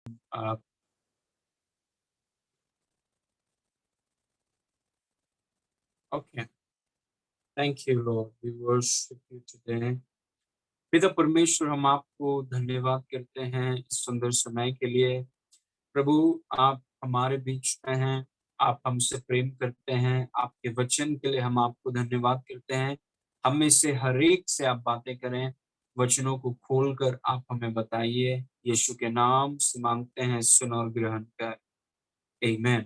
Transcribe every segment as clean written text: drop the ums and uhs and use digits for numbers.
Uh, okay. Thank you, Lord. We worship you today. पिता परमेश्वर, हम आपको धन्यवाद करते हैं इस सुंदर समय के लिए। प्रभु, आप हमारे बीच में हैं, आप हमसे प्रेम करते हैं, आपके वचन के लिए हम आपको धन्यवाद करते हैं। हम में से हर एक से आप बातें करें, वचनों को खोलकर आप हमें बताइए। यीशु के नाम से माँगते हैं, सुन और ग्रहण कर। आमीन।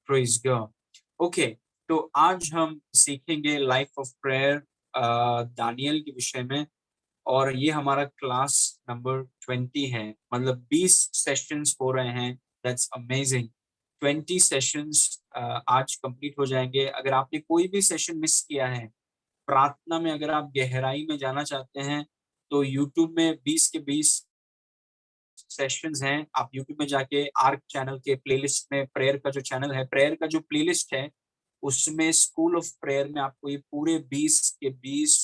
Praise God. ओके, तो आज हम सीखेंगे लाइफ ऑफ प्रेयर दानियेल के विषय में। और ये हमारा क्लास नंबर 20 है, मतलब 20 सेशंस हो रहे हैं। That's amazing. 20 सेशंस आज कंप्लीट हो जाएँगे। अगर आपने कोई भी सेशन मिस किया है, प्रार्थना में अगर आप गहराई में जाना चाहते हैं, तो यूट्यूब में 20 के 20 सेशंस हैं। आप यूट्यूब में जाके आर्क चैनल के प्लेलिस्ट में प्रेयर का जो चैनल है, प्रेयर का जो प्लेलिस्ट है, उसमें स्कूल ऑफ प्रेयर में आपको ये पूरे 20 के 20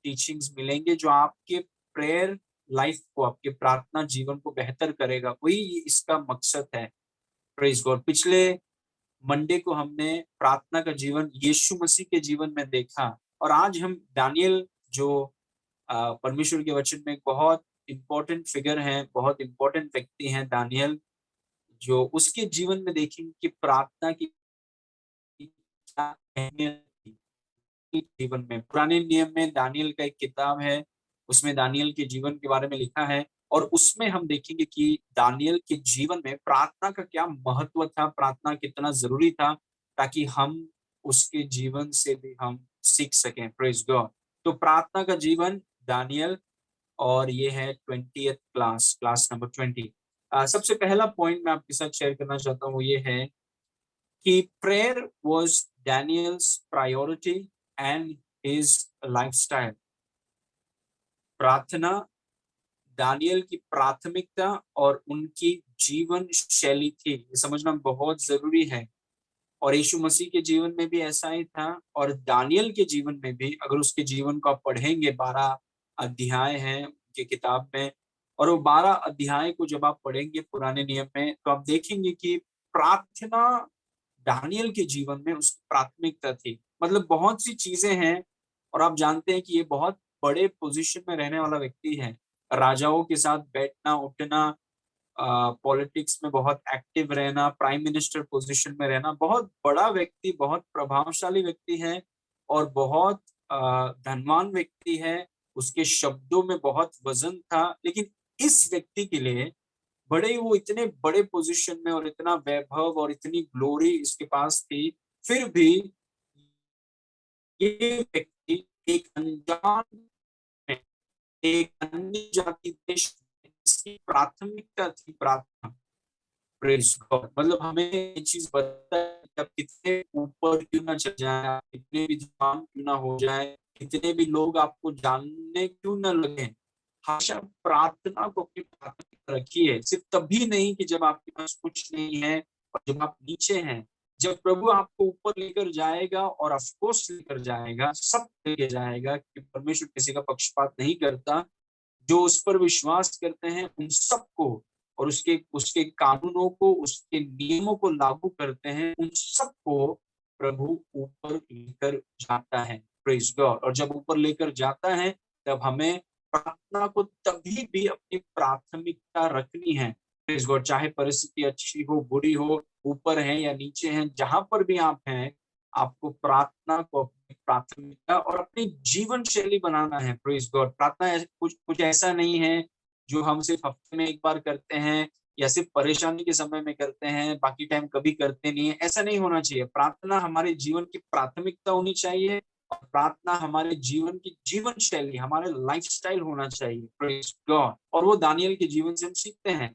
टीचिंग्स मिलेंगे, जो आपके प्रेयर लाइफ को, आपके प्रार्थना जीवन को बेहतर करेगा। वही इसका मकसद है। Praise God. पिछले मंडे को हमने प्रार्थना का जीवन यीशु मसीह के जीवन में देखा, और आज हम दानियेल, जो परमेश्वर के वचन में एक बहुत इम्पोर्टेंट फिगर हैं, बहुत इम्पोर्टेंट व्यक्ति हैं दानियेल, जो उसके जीवन में देखेंगे कि प्रार्थना की क्या अहमियत थी जीवन में। पुराने नियम में दानियेल का एक किताब है, उसमें दानियेल के जीवन के बारे में लिखा है, और उसमें हम देखेंगे कि दानियेल के जीवन में प्रार्थना का क्या महत्व था, प्रार्थना कितना ज़रूरी था, ताकि हम उसके जीवन से भी हम सीख सकें। Praise God. तो प्रार्थना का जीवन दानियेल, और ये है 20th क्लास, क्लास नंबर 20। सबसे पहला पॉइंट मैं आपके साथ शेयर करना चाहता हूँ, वो ये है कि prayer was Daniels priority and his lifestyle. प्रार्थना दानियेल की प्राथमिकता और उनकी जीवन शैली थी। ये समझना बहुत ज़रूरी है। और यीशु मसीह के जीवन में भी ऐसा ही था, और दानियेल के जीवन में भी अगर उसके जीवन को आप पढ़ेंगे, 12 अध्याय हैं उनकी किताब में, और वो 12 अध्याय को जब आप पढ़ेंगे पुराने नियम में, तो आप देखेंगे कि प्रार्थना दानियेल के जीवन में उसकी प्राथमिकता थी। मतलब बहुत सी चीज़ें हैं, और आप जानते हैं कि ये बहुत बड़े पोज़ीशन में रहने वाला व्यक्ति है। राजाओं के साथ बैठना-उठना, पॉलिटिक्स में बहुत एक्टिव रहना, प्राइम मिनिस्टर पोजीशन में रहना, बहुत बड़ा व्यक्ति, बहुत प्रभावशाली व्यक्ति है, और बहुत धनवान व्यक्ति है। उसके शब्दों में बहुत वज़न था, लेकिन इस व्यक्ति के लिए वो इतने बड़े पोजीशन में, और इतना वैभव और इतनी ग्लोरी इसके पास थी, फिर भी ये व्यक्ति एक अनजान में, एक अन्य जाति देश में, इसकी प्राथमिकता थी प्रार्थना। Praise God. मतलब हमें ये चीज़ बताता है कि आप कितने ऊपर क्यों ना चले जाएँ, आप कितने विद्वान क्यों ना हो जाएँ, कितने भी लोग आपको जानने क्यों ना लगें, हमेशा प्रार्थना को अपनी प्राथमिकता रखिए। सिर्फ़ तभी नहीं कि जब आपके पास कुछ नहीं है और जब आप नीचे हैं। जब प्रभु आपको ऊपर लेकर जाएगा, और ऑफ़ कोर्स लेकर जाएगा, सब लेके जाएगा, कि परमेश्वर किसी का पक्षपात नहीं करता। जो उस पर विश्वास करते हैं उन सबको, और उसके उसके कानूनों को, उसके नियमों को लागू करते हैं, उन सबको प्रभु ऊपर लेकर जाता है। Praise God. और जब ऊपर लेकर जाता है, तब हमें प्रार्थना को तभी भी अपनी प्राथमिकता रखनी है। Praise God. चाहे परिस्थिति अच्छी हो, बुरी हो, ऊपर हैं या नीचे हैं, जहाँ पर भी आप हैं, आपको प्रार्थना को अपनी प्राथमिकता और अपनी जीवन शैली बनाना है। Praise God. प्रार्थना कुछ कुछ ऐसा नहीं है जो हम सिर्फ़ हफ्ते में 1 बार करते हैं, या सिर्फ़ परेशानी के समय में करते हैं, बाकी टाइम कभी करते नहीं हैं, ऐसा नहीं होना चाहिए। प्रार्थना हमारे जीवन की प्राथमिकता होनी चाहिए, और प्रार्थना हमारे जीवन की जीवन शैली, हमारा लाइफ़स्टाइल होना चाहिए। Praise God. और वो दानियेल के जीवन से हम सीखते हैं।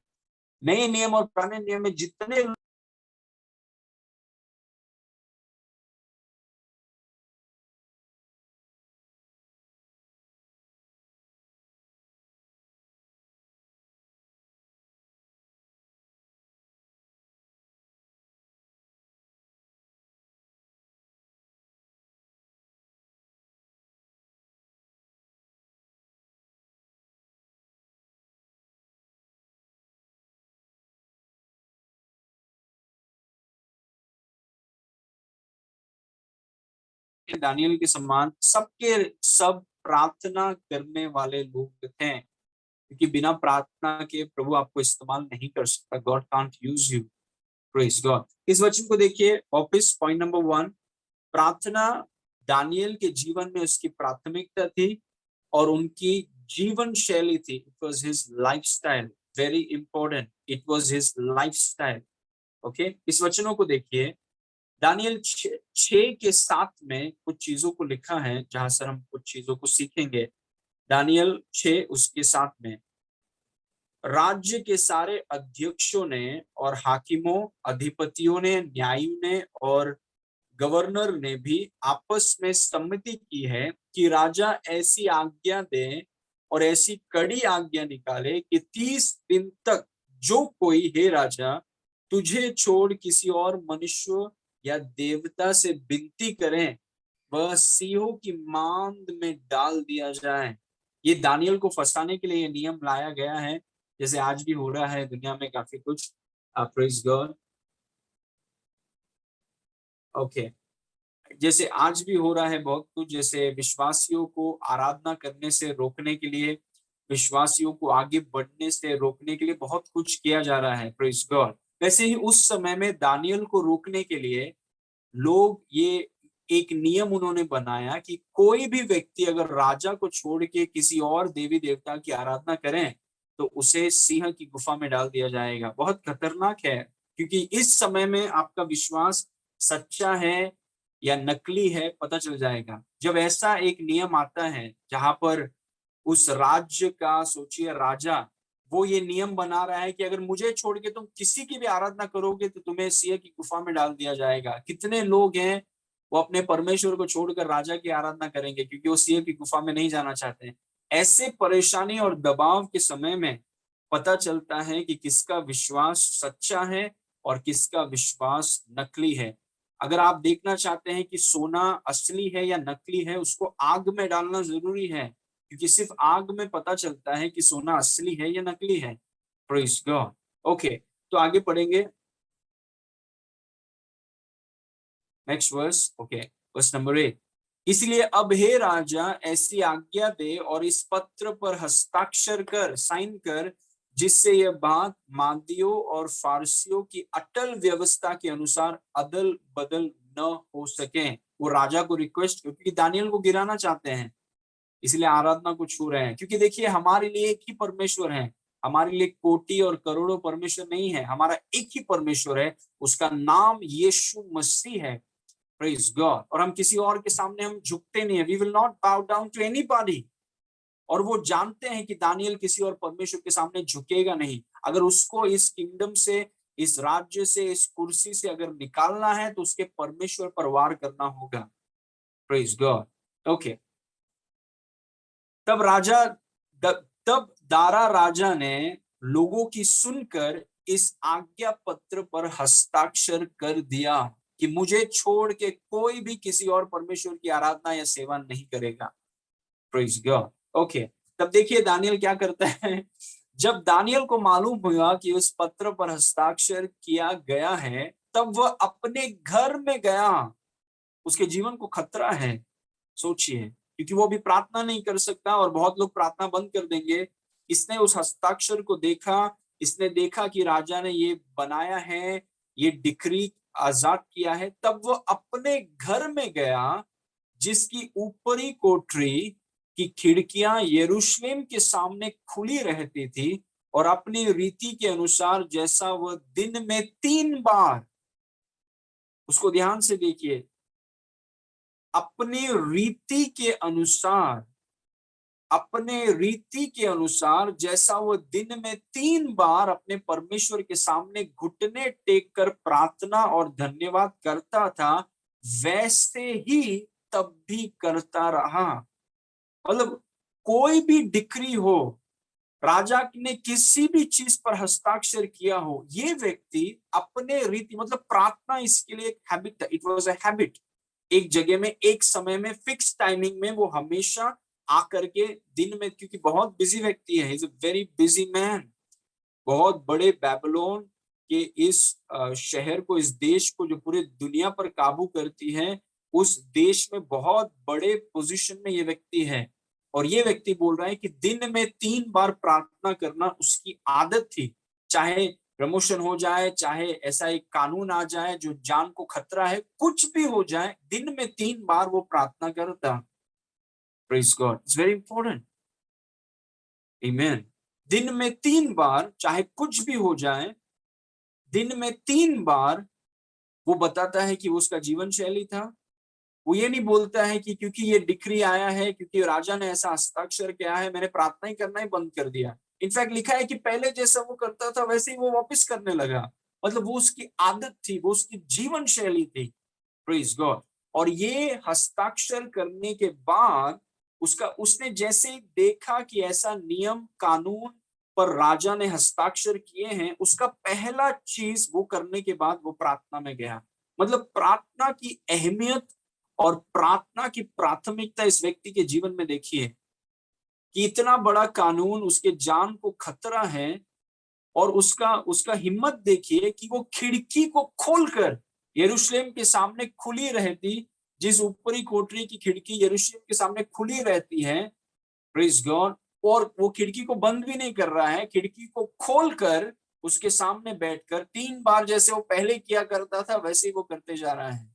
नए नियम और पुराने नियम में जितने दानियल के समान सबके सब प्रार्थना करने वाले लोग थे, क्योंकि बिना प्रार्थना के प्रभु आपको इस्तेमाल नहीं कर सकता। God can't use you. Praise God. इस वचन को देखिए वापस, पॉइंट नंबर 1, प्रार्थना दानियल के जीवन में उसकी प्राथमिकता थी और उनकी जीवन शैली थी। It was his lifestyle, very important, it was his lifestyle. Okay, इस वचनों को देखिए, दानियल 6 के 7 में कुछ चीजों को लिखा है, जहां से हम कुछ चीजों को सीखेंगे। दानियल 6 उसके 7 में, राज्य के सारे अध्यक्षों ने और हाकिमों, अधिपतियों ने, न्यायियों ने और गवर्नर ने भी आपस में सम्मति की है कि राजा ऐसी आज्ञा दे और ऐसी कड़ी आज्ञा निकाले कि 30 दिन तक जो कोई, हे राजा, तुझे छोड़ किसी और मनुष्य या देवता से विनती करें, वह सिंहों की मांद में डाल दिया जाए। ये दानियल को फंसाने के लिए ये नियम लाया गया है, जैसे आज भी हो रहा है दुनिया में काफी कुछ। Praise God. ओके, जैसे आज भी हो रहा है बहुत कुछ, जैसे विश्वासियों को आराधना करने से रोकने के लिए, विश्वासियों को आगे बढ़ने से रोकने के लिए बहुत कुछ किया जा रहा है। Praise God. वैसे ही उस समय में दानियल को रोकने के लिए लोग ये एक नियम उन्होंने बनाया कि कोई भी व्यक्ति अगर राजा को छोड़ के किसी और देवी देवता की आराधना करें तो उसे सिंह की गुफा में डाल दिया जाएगा। बहुत खतरनाक है, क्योंकि इस समय में आपका विश्वास सच्चा है या नकली है पता चल जाएगा। जब ऐसा एक नियम आता है जहां पर उस राज्य का, सोचिए राजा, वो ये नियम बना रहा है कि अगर मुझे छोड़ के तुम किसी की भी आराधना करोगे तो तुम्हें सिंह की गुफा में डाल दिया जाएगा। कितने लोग हैं वो अपने परमेश्वर को छोड़कर राजा की आराधना करेंगे क्योंकि वो सिंह की गुफा में नहीं जाना चाहते हैं। ऐसे परेशानी और दबाव के समय में पता चलता है कि किसका विश्वास सच्चा है और किसका विश्वास नकली है। अगर आप देखना चाहते हैं कि सोना असली है या नकली है, उसको आग में डालना जरूरी है, क्योंकि सिर्फ आग में पता चलता है कि सोना असली है या नकली है। Praise God. ओके, तो आगे पढ़ेंगे next verse. Okay, verse number 8। इसलिए अब हे राजा, ऐसी आज्ञा दे और इस पत्र पर हस्ताक्षर कर, साइन कर, जिससे यह बात मादियों और फारसियों की अटल व्यवस्था के अनुसार अदल बदल न हो सके। वो राजा को रिक्वेस्ट, क्योंकि दानियल को गिराना चाहते हैं इसलिए आराधना को छू रहे हैं। क्योंकि देखिए, हमारे लिए एक ही परमेश्वर है, हमारे लिए कोटि और करोड़ों परमेश्वर नहीं है, हमारा एक ही परमेश्वर है, उसका नाम यीशु मसीह है। Praise God. और हम किसी और के सामने हम झुकते नहीं है। We will not bow down to anybody. और वो जानते हैं कि दानियल किसी और परमेश्वर के सामने झुकेगा नहीं। अगर उसको इस किंगडम से, इस राज्य से, इस कुर्सी से अगर निकालना है तो उसके परमेश्वर पर वार करना होगा। Praise God. ओके, तब राजा तब दारा राजा ने लोगों की सुनकर इस आज्ञा पत्र पर हस्ताक्षर कर दिया कि मुझे छोड़ के कोई भी किसी और परमेश्वर की आराधना या सेवा नहीं करेगा। Praise God. ओके, तब देखिए दानियल क्या करता है। जब दानियल को मालूम हुआ कि उस पत्र पर हस्ताक्षर किया गया है, तब वह अपने घर में गया। उसके जीवन को खतरा है, सोचिए, क्योंकि वो भी प्रार्थना नहीं कर सकता और बहुत लोग प्रार्थना बंद कर देंगे। इसने उस हस्ताक्षर को देखा, इसने देखा कि राजा ने ये बनाया है, ये डिक्री आजाद किया है। तब वो अपने घर में गया, जिसकी ऊपरी कोठरी की खिड़कियां यरूशलेम के सामने खुली रहती थी, और अपनी रीति के अनुसार, जैसा वह दिन में 3 बार, उसको ध्यान से देखिए, अपनी रीति के अनुसार, अपने रीति के अनुसार जैसा वो दिन में 3 बार अपने परमेश्वर के सामने घुटने टेक कर प्रार्थना और धन्यवाद करता था, वैसे ही तब भी करता रहा। मतलब कोई भी डिक्री हो, राजा ने किसी भी चीज पर हस्ताक्षर किया हो, ये व्यक्ति अपने रीति, मतलब प्रार्थना इसके लिए एक हैबिट था। It was a habit. एक जगह में, एक समय में, फिक्स टाइमिंग में वो हमेशा आकर के दिन में, क्योंकि बहुत बिजी व्यक्ति है, is a very busy man. बहुत बड़े बेबीलोन के इस शहर को, इस देश को, जो पूरे दुनिया पर काबू करती है, उस देश में बहुत बड़े पोजीशन में ये व्यक्ति है, और ये व्यक्ति बोल रहा है कि दिन में 3 बार प्रार्थना करना उसकी आदत थी। चाहे प्रमोशन हो जाए, चाहे ऐसा एक कानून आ जाए जो जान को खतरा है, कुछ भी हो जाए, दिन में 3 बार वो प्रार्थना करता। Praise God, it's very important. आमीन। दिन में 3 बार, चाहे कुछ भी हो जाए, दिन में 3 बार वो बताता है कि वो उसका जीवन शैली था। वो ये नहीं बोलता है कि क्योंकि ये डिक्री आया है, क्योंकि राजा ने ऐसा हस्ताक्षर किया है, मैंने प्रार्थना ही करना ही बंद कर दिया। इनफैक्ट लिखा है कि पहले जैसा वो करता था वैसे ही वो वापस करने लगा। मतलब वो उसकी आदत थी, वो उसकी जीवन शैली थी। Praise God. और ये हस्ताक्षर करने के बाद उसका उसने जैसे ही देखा कि ऐसा नियम कानून पर राजा ने हस्ताक्षर किए हैं, उसका पहला चीज वो करने के बाद वो प्रार्थना में गया। मतलब प्रार्थना की अहमियत और प्रार्थना की प्राथमिकता इस व्यक्ति के जीवन में देखिए कि इतना बड़ा कानून, उसके जान को खतरा है, और उसका उसका हिम्मत देखिए कि वो खिड़की को खोलकर, यरूशलेम के सामने खुली रहती, जिस ऊपरी कोठरी की खिड़की यरूशलेम के सामने खुली रहती है, प्रेज गॉड, और वो खिड़की को बंद भी नहीं कर रहा है, खिड़की को खोलकर उसके सामने बैठकर 3 बार जैसे वो पहले किया करता था वैसे ही वो करते जा रहा है।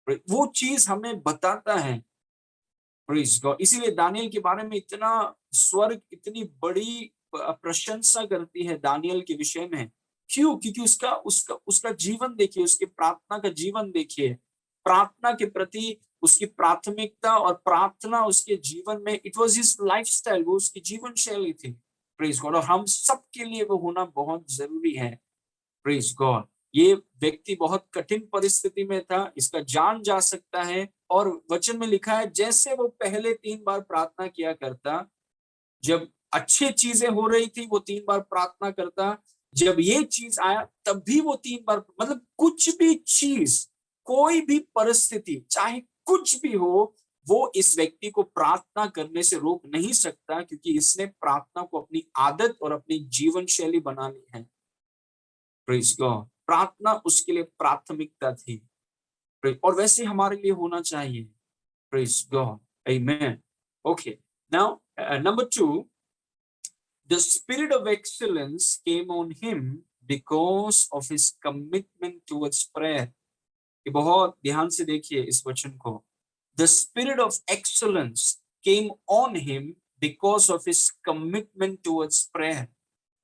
वो चीज हमें बताता है। Praise God. इसीलिए दानियल के बारे में इतना स्वर्ग इतनी बड़ी प्रशंसा करती है दानियल के विषय में। क्यों? क्योंकि उसका उसका उसका जीवन देखिए, उसकी प्रार्थना का जीवन देखिए, प्रार्थना के प्रति उसकी प्राथमिकता और प्रार्थना उसके जीवन में, इट वाज हिज लाइफस्टाइल, वो उसकी जीवन शैली थी। Praise God. और हम सबके लिए वो होना बहुत जरूरी है। Praise God. ये व्यक्ति बहुत कठिन परिस्थिति में था, इसका जान जा सकता है, और वचन में लिखा है जैसे वो पहले 3 बार प्रार्थना किया करता, जब अच्छी चीजें हो रही थी वो 3 बार प्रार्थना करता, जब ये चीज आया तब भी वो 3 बार, मतलब कुछ भी चीज, कोई भी परिस्थिति, चाहे कुछ भी हो, वो इस व्यक्ति को प्रार्थना करने से रोक नहीं सकता, क्योंकि इसने प्रार्थना को अपनी आदत और अपनी जीवन शैली बना ली है। Praise God. प्रार्थना उसके लिए प्राथमिकता थी। और वैसे हमारे लिए होना चाहिए। Praise God. Amen. Okay, now number 2, the spirit of excellence came on him because of his commitment towards prayer. ये बहुत ध्यान से देखिए इस वचन को। The spirit of excellence came on him because of his commitment towards prayer.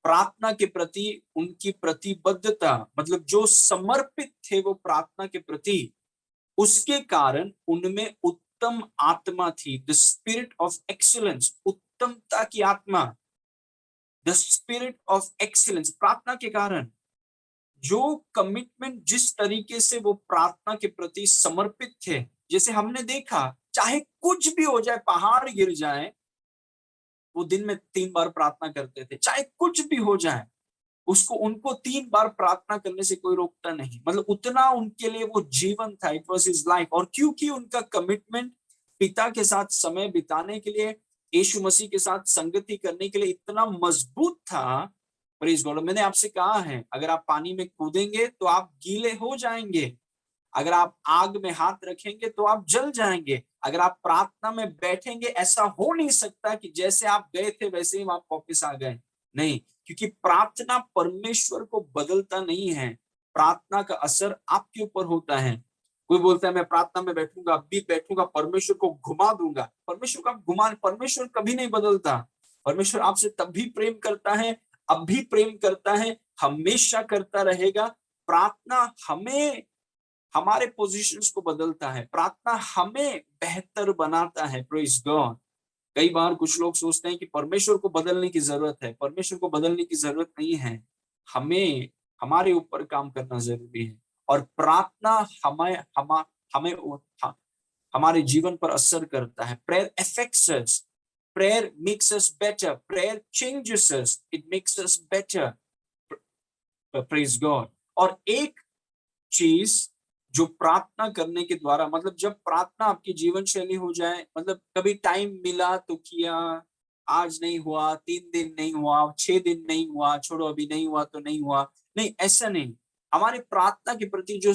प्रार्थना के प्रति उनकी प्रतिबद्धता, मतलब जो समर्पित थे वो प्रार्थना के प्रति, उसके कारण उनमें उत्तम आत्मा थी। द स्पिरिट ऑफ एक्सीलेंस, उत्तमता की आत्मा। द स्पिरिट ऑफ एक्सीलेंस, प्रार्थना के कारण जो कमिटमेंट, जिस तरीके से वो प्रार्थना के प्रति समर्पित थे, जैसे हमने देखा, चाहे कुछ भी हो जाए, पहाड़ गिर जाए, वो दिन में 3 बार प्रार्थना करते थे। चाहे कुछ भी हो जाए, उसको उनको 3 बार प्रार्थना करने से कोई रोकता नहीं। मतलब उतना उनके लिए वो जीवन था, इट वाज हिज लाइफ। और क्योंकि उनका कमिटमेंट पिता के साथ समय बिताने के लिए, यीशु मसीह के साथ संगति करने के लिए इतना मजबूत था। Praise God. मैंने आपसे कहा है, अगर आप पानी में कूदेंगे तो आप गीले हो जाएंगे, अगर आप आग में हाथ रखेंगे तो आप जल जाएंगे, अगर आप प्रार्थना में बैठेंगे, ऐसा हो नहीं सकता कि जैसे आप गए थे वैसे ही आप वापस आ गए। नहीं, क्योंकि प्रार्थना परमेश्वर को बदलता नहीं है, प्रार्थना का असर आपके ऊपर होता है। कोई बोलता है मैं प्रार्थना में बैठूंगा, अब भी बैठूंगा, परमेश्वर को घुमा दूंगा। परमेश्वर को आप घुमा, परमेश्वर कभी नहीं बदलता। परमेश्वर आपसे तब भी प्रेम करता है, अब भी प्रेम करता है, हमेशा करता रहेगा। प्रार्थना हमें, हमारे पोजीशंस को बदलता है, प्रार्थना हमें बेहतर बनाता है। Praise God. कई बार कुछ लोग सोचते हैं कि परमेश्वर को बदलने की जरूरत है। परमेश्वर को बदलने की जरूरत नहीं है, हमें हमारे ऊपर काम करना जरूरी है। और प्रार्थना हमें हमा, हमें हमारे जीवन पर असर करता है। Prayer affects us, prayer makes us better, prayer changes us, it makes us better. Praise God. और एक चीज जो प्रार्थना करने के द्वारा, मतलब जब प्रार्थना आपकी जीवन शैली हो जाए, मतलब कभी टाइम मिला तो किया, आज नहीं हुआ, 3 दिन नहीं हुआ, 6 दिन नहीं हुआ, छोड़ो अभी नहीं हुआ तो नहीं हुआ, नहीं, ऐसा नहीं। हमारी प्रार्थना के प्रति जो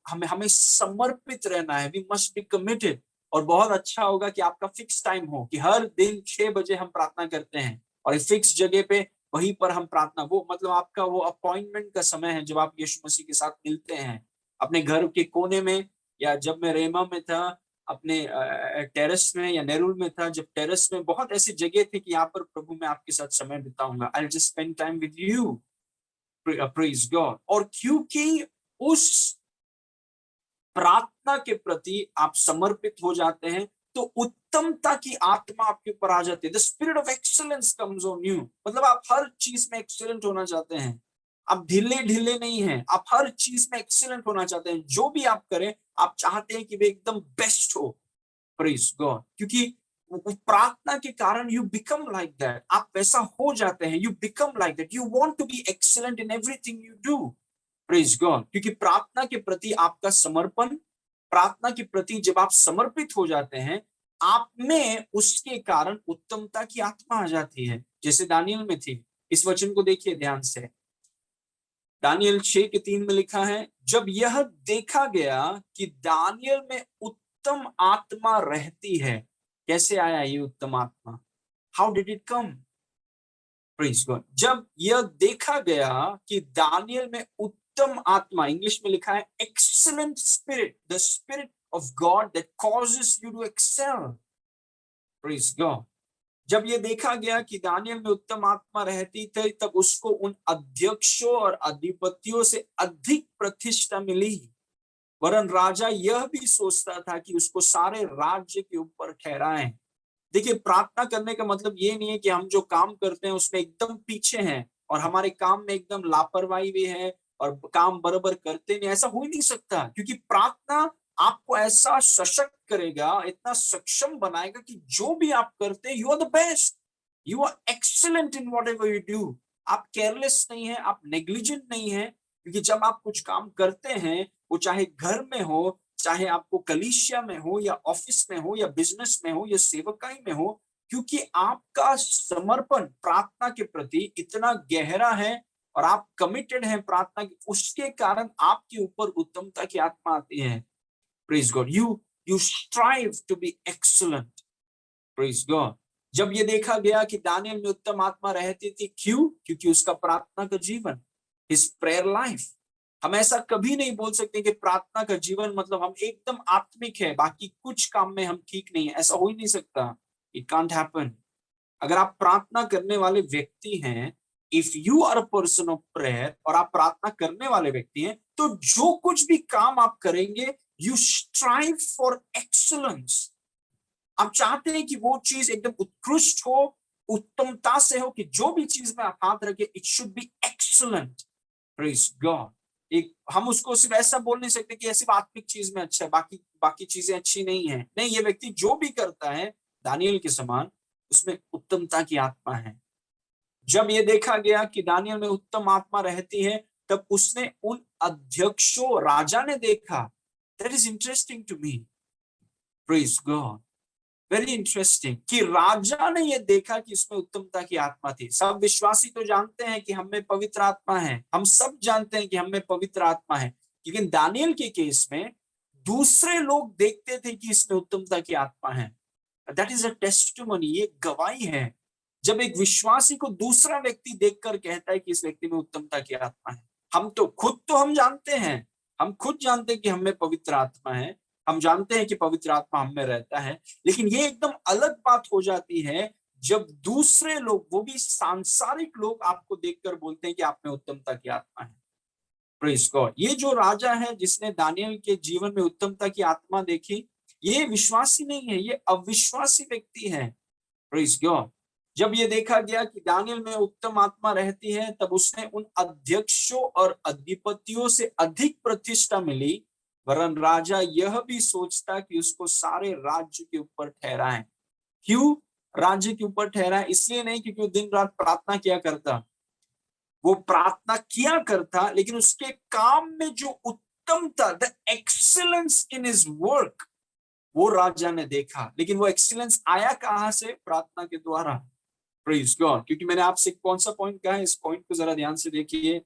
हमें हमें समर्पित रहना है, वी मस्ट बी कमिटेड। और बहुत अच्छा होगा कि आपका फिक्स टाइम हो कि हर दिन 6 बजे हम प्रार्थना करते हैं और एक फिक्स जगह पे वहीं पर हम प्रार्थना, वो मतलब आपका वो अपॉइंटमेंट का समय है जब आप यीशु मसीह के साथ मिलते हैं अपने घर के कोने में। या जब मैं रेमा में था अपने टेरेस में, या नेरुल में था, जब टेरेस में बहुत ऐसी जगह थे कि यहाँ पर प्रभु मैं आपके साथ समय बिताऊंगा, I just spend time with you, praise God. और क्योंकि उस प्रार्थना के प्रति आप समर्पित हो जाते हैं तो उत्तमता की आत्मा आपके ऊपर आ जाती है। The spirit of excellence comes on you, मतलब आप हर चीज में एक्सीलेंट होना चाहते हैं, आप ढीले ढीले नहीं हैं, आप हर चीज में एक्सीलेंट होना चाहते हैं। जो भी आप करें आप चाहते हैं कि वे एकदम बेस्ट हो, प्रेज गॉड। क्योंकि प्रार्थना के कारण यू बिकम लाइक दैट, आप वैसा हो जाते हैं, you become like that, you want to be excellent in everything you do, praise God. क्योंकि प्रार्थना के प्रति आपका समर्पण, प्रार्थना के प्रति जब आप समर्पित हो जाते हैं, आप में उसके कारण उत्तमता की आत्मा आ जाती है, जैसे दानियल में थी। इस वचन को देखिए ध्यान से, दानियल 6:3 में लिखा है, जब यह देखा गया कि दानियल में उत्तम आत्मा रहती है। कैसे आया ये उत्तम आत्मा? How did it come? Praise God. जब यह देखा गया कि दानियल में उत्तम आत्मा, इंग्लिश में लिखा है excellent spirit, the spirit of God that causes you to excel, praise God. जब ये देखा गया कि दानियल में उत्तम आत्मा रहती थी, तब उसको उन अध्यक्षों और अधिपतियों से अधिक प्रतिष्ठा मिली, वरन राजा यह भी सोचता था कि उसको सारे राज्य के ऊपर ठहराएं। देखिए, प्रार्थना करने का मतलब ये नहीं है कि हम जो काम करते हैं उसमें एकदम पीछे हैं और हमारे काम में एकदम लापरवाही भी है और काम बराबर करते नहीं, ऐसा हो ही नहीं सकता। क्योंकि प्रार्थना आपको ऐसा सशक्त करेगा, इतना सक्षम बनाएगा कि जो भी आप करते हैं you are the best, you are excellent in whatever you do. आप केयरलेस नहीं है, आप नेग्लिजेंट नहीं है। क्योंकि जब आप कुछ काम करते हैं, वो चाहे घर में हो, चाहे आपको कलीसिया में हो या ऑफिस में हो या बिजनेस में हो या सेवकाई में हो, क्योंकि आपका समर्पण प्रार्थना के प्रति इतना गहरा है और आप कमिटेड हैं प्रार्थना की, उसके कारण आपके ऊपर उत्तमता की आत्मा आती है। Praise God. You strive to be excellent, praise God. जब ये देखा गया कि दानियल में उत्तम आत्मा रहती थी, क्यों? क्योंकि उसका प्रार्थना का जीवन, हिज प्रेयर लाइफ। हम ऐसा कभी नहीं बोल सकते कि प्रार्थना का जीवन मतलब हम एकदम आत्मिक है, बाकी कुछ काम में हम ठीक नहीं है, ऐसा हो ही नहीं सकता। It can't happen. अगर आप प्रार्थना करने वाले व्यक्ति हैं, if you are a person of prayer, और आप प्रार्थना करने वाले व्यक्ति हैं, तो जो कुछ भी काम आप करेंगे, यू स्ट्राइव फॉर एक्सीलेंस। आप चाहते हैं कि वो चीज एकदम उत्कृष्ट हो, उत्तमता से हो, कि जो भी चीज में आप हाथ रखे it should be excellent, praise God. एक हम उसको सिर्फ ऐसा बोल नहीं सकते कि ऐसी आत्मिक चीज में अच्छा है, बाकी बाकी चीजें अच्छी नहीं है। नहीं, ये व्यक्ति जो भी करता है दानियल के समान, उसमें उत्तमता की आत्मा है। जब ये देखा गया कि दानियल में उत्तम आत्मा रहती है, तब उसने उन अध्यक्षों, राजा ने देखा, that is interesting to me, praise God, very interesting, कि राजा ने ये देखा कि इसमें उत्तमता की आत्मा थी। सब विश्वासी तो जानते हैं कि हमें पवित्र आत्मा है, हम सब जानते हैं कि हमें पवित्र आत्मा है, लेकिन दानियल के केस में दूसरे लोग देखते थे कि इसमें उत्तमता की आत्मा है। दैट इज अ टेस्टिमनी, ये गवाही है। जब एक विश्वासी को दूसरा व्यक्ति देखकर कहता है कि इस व्यक्ति में उत्तमता की आत्मा है, हम तो खुद तो हम जानते हैं, हम खुद जानते हैं कि हमें पवित्र आत्मा है, हम जानते हैं कि पवित्र आत्मा हम में रहता है, लेकिन ये एकदम अलग बात हो जाती है जब दूसरे लोग, वो भी सांसारिक लोग, आपको देखकर बोलते हैं कि आप में उत्तमता की आत्मा है। Praise God. ये जो राजा है जिसने दानियल के जीवन में उत्तमता की आत्मा देखी, ये विश्वासी नहीं है, ये अविश्वासी व्यक्ति है, प्रेज गॉड। जब ये देखा गया कि दानियल में उत्तम आत्मा रहती है, तब उसने उन अध्यक्षों और अधिपतियों से अधिक प्रतिष्ठा मिली, वरन राजा यह भी सोचता कि उसको सारे राज्य के ऊपर ठहराएं। क्यों राज्य के ऊपर ठहराएं? इसलिए नहीं क्योंकि वो दिन रात प्रार्थना किया करता, वो प्रार्थना किया करता, लेकिन उसके काम में जो उत्तमता, the excellence in his work, वो राजा ने देखा। लेकिन वो एक्सीलेंस आया कहां से? प्रार्थना के द्वारा, प्रेज गॉड। क्योंकि मैंने आपसे कौन सा पॉइंट कहा है, इस पॉइंट को जरा ध्यान से देखिए।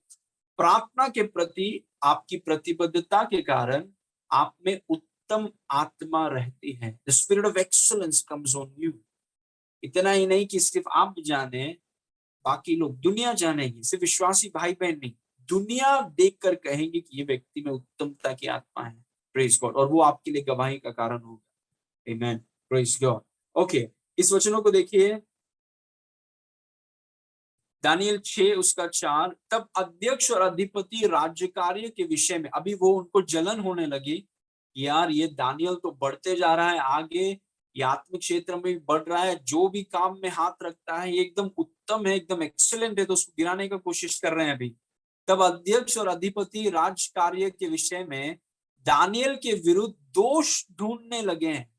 प्रार्थना के प्रति आपकी प्रतिबद्धता के कारण आप में उत्तम आत्मा रहती है। The spirit of excellence comes on you. इतना ही नहीं कि सिर्फ आप जाने, बाकी लोग, दुनिया जानेगी, सिर्फ विश्वासी भाई बहन नहीं, दुनिया देखकर कहेंगे कि ये व्यक्ति में उत्तमता की आत्मा है। Praise God. और वो आपके लिए गवाही का कारण होगा। आमेन। Praise God. ओके, इस वचनों को देखिए, दानियल 6 उसका 4। तब अध्यक्ष और अधिपति राज्य कार्य के विषय में, अभी वो उनको जलन होने लगी, यार ये दानियल तो बढ़ते जा रहा है आगे, ये आत्मिक क्षेत्र में भी बढ़ रहा है, जो भी काम में हाथ रखता है ये एकदम उत्तम है, एकदम एक्सीलेंट है, तो उसको गिराने की कोशिश कर रहे हैं अभी। तब अध्यक्ष और अधिपति राज कार्य के विषय में दानियल के विरुद्ध दोष ढूंढने लगे हैं।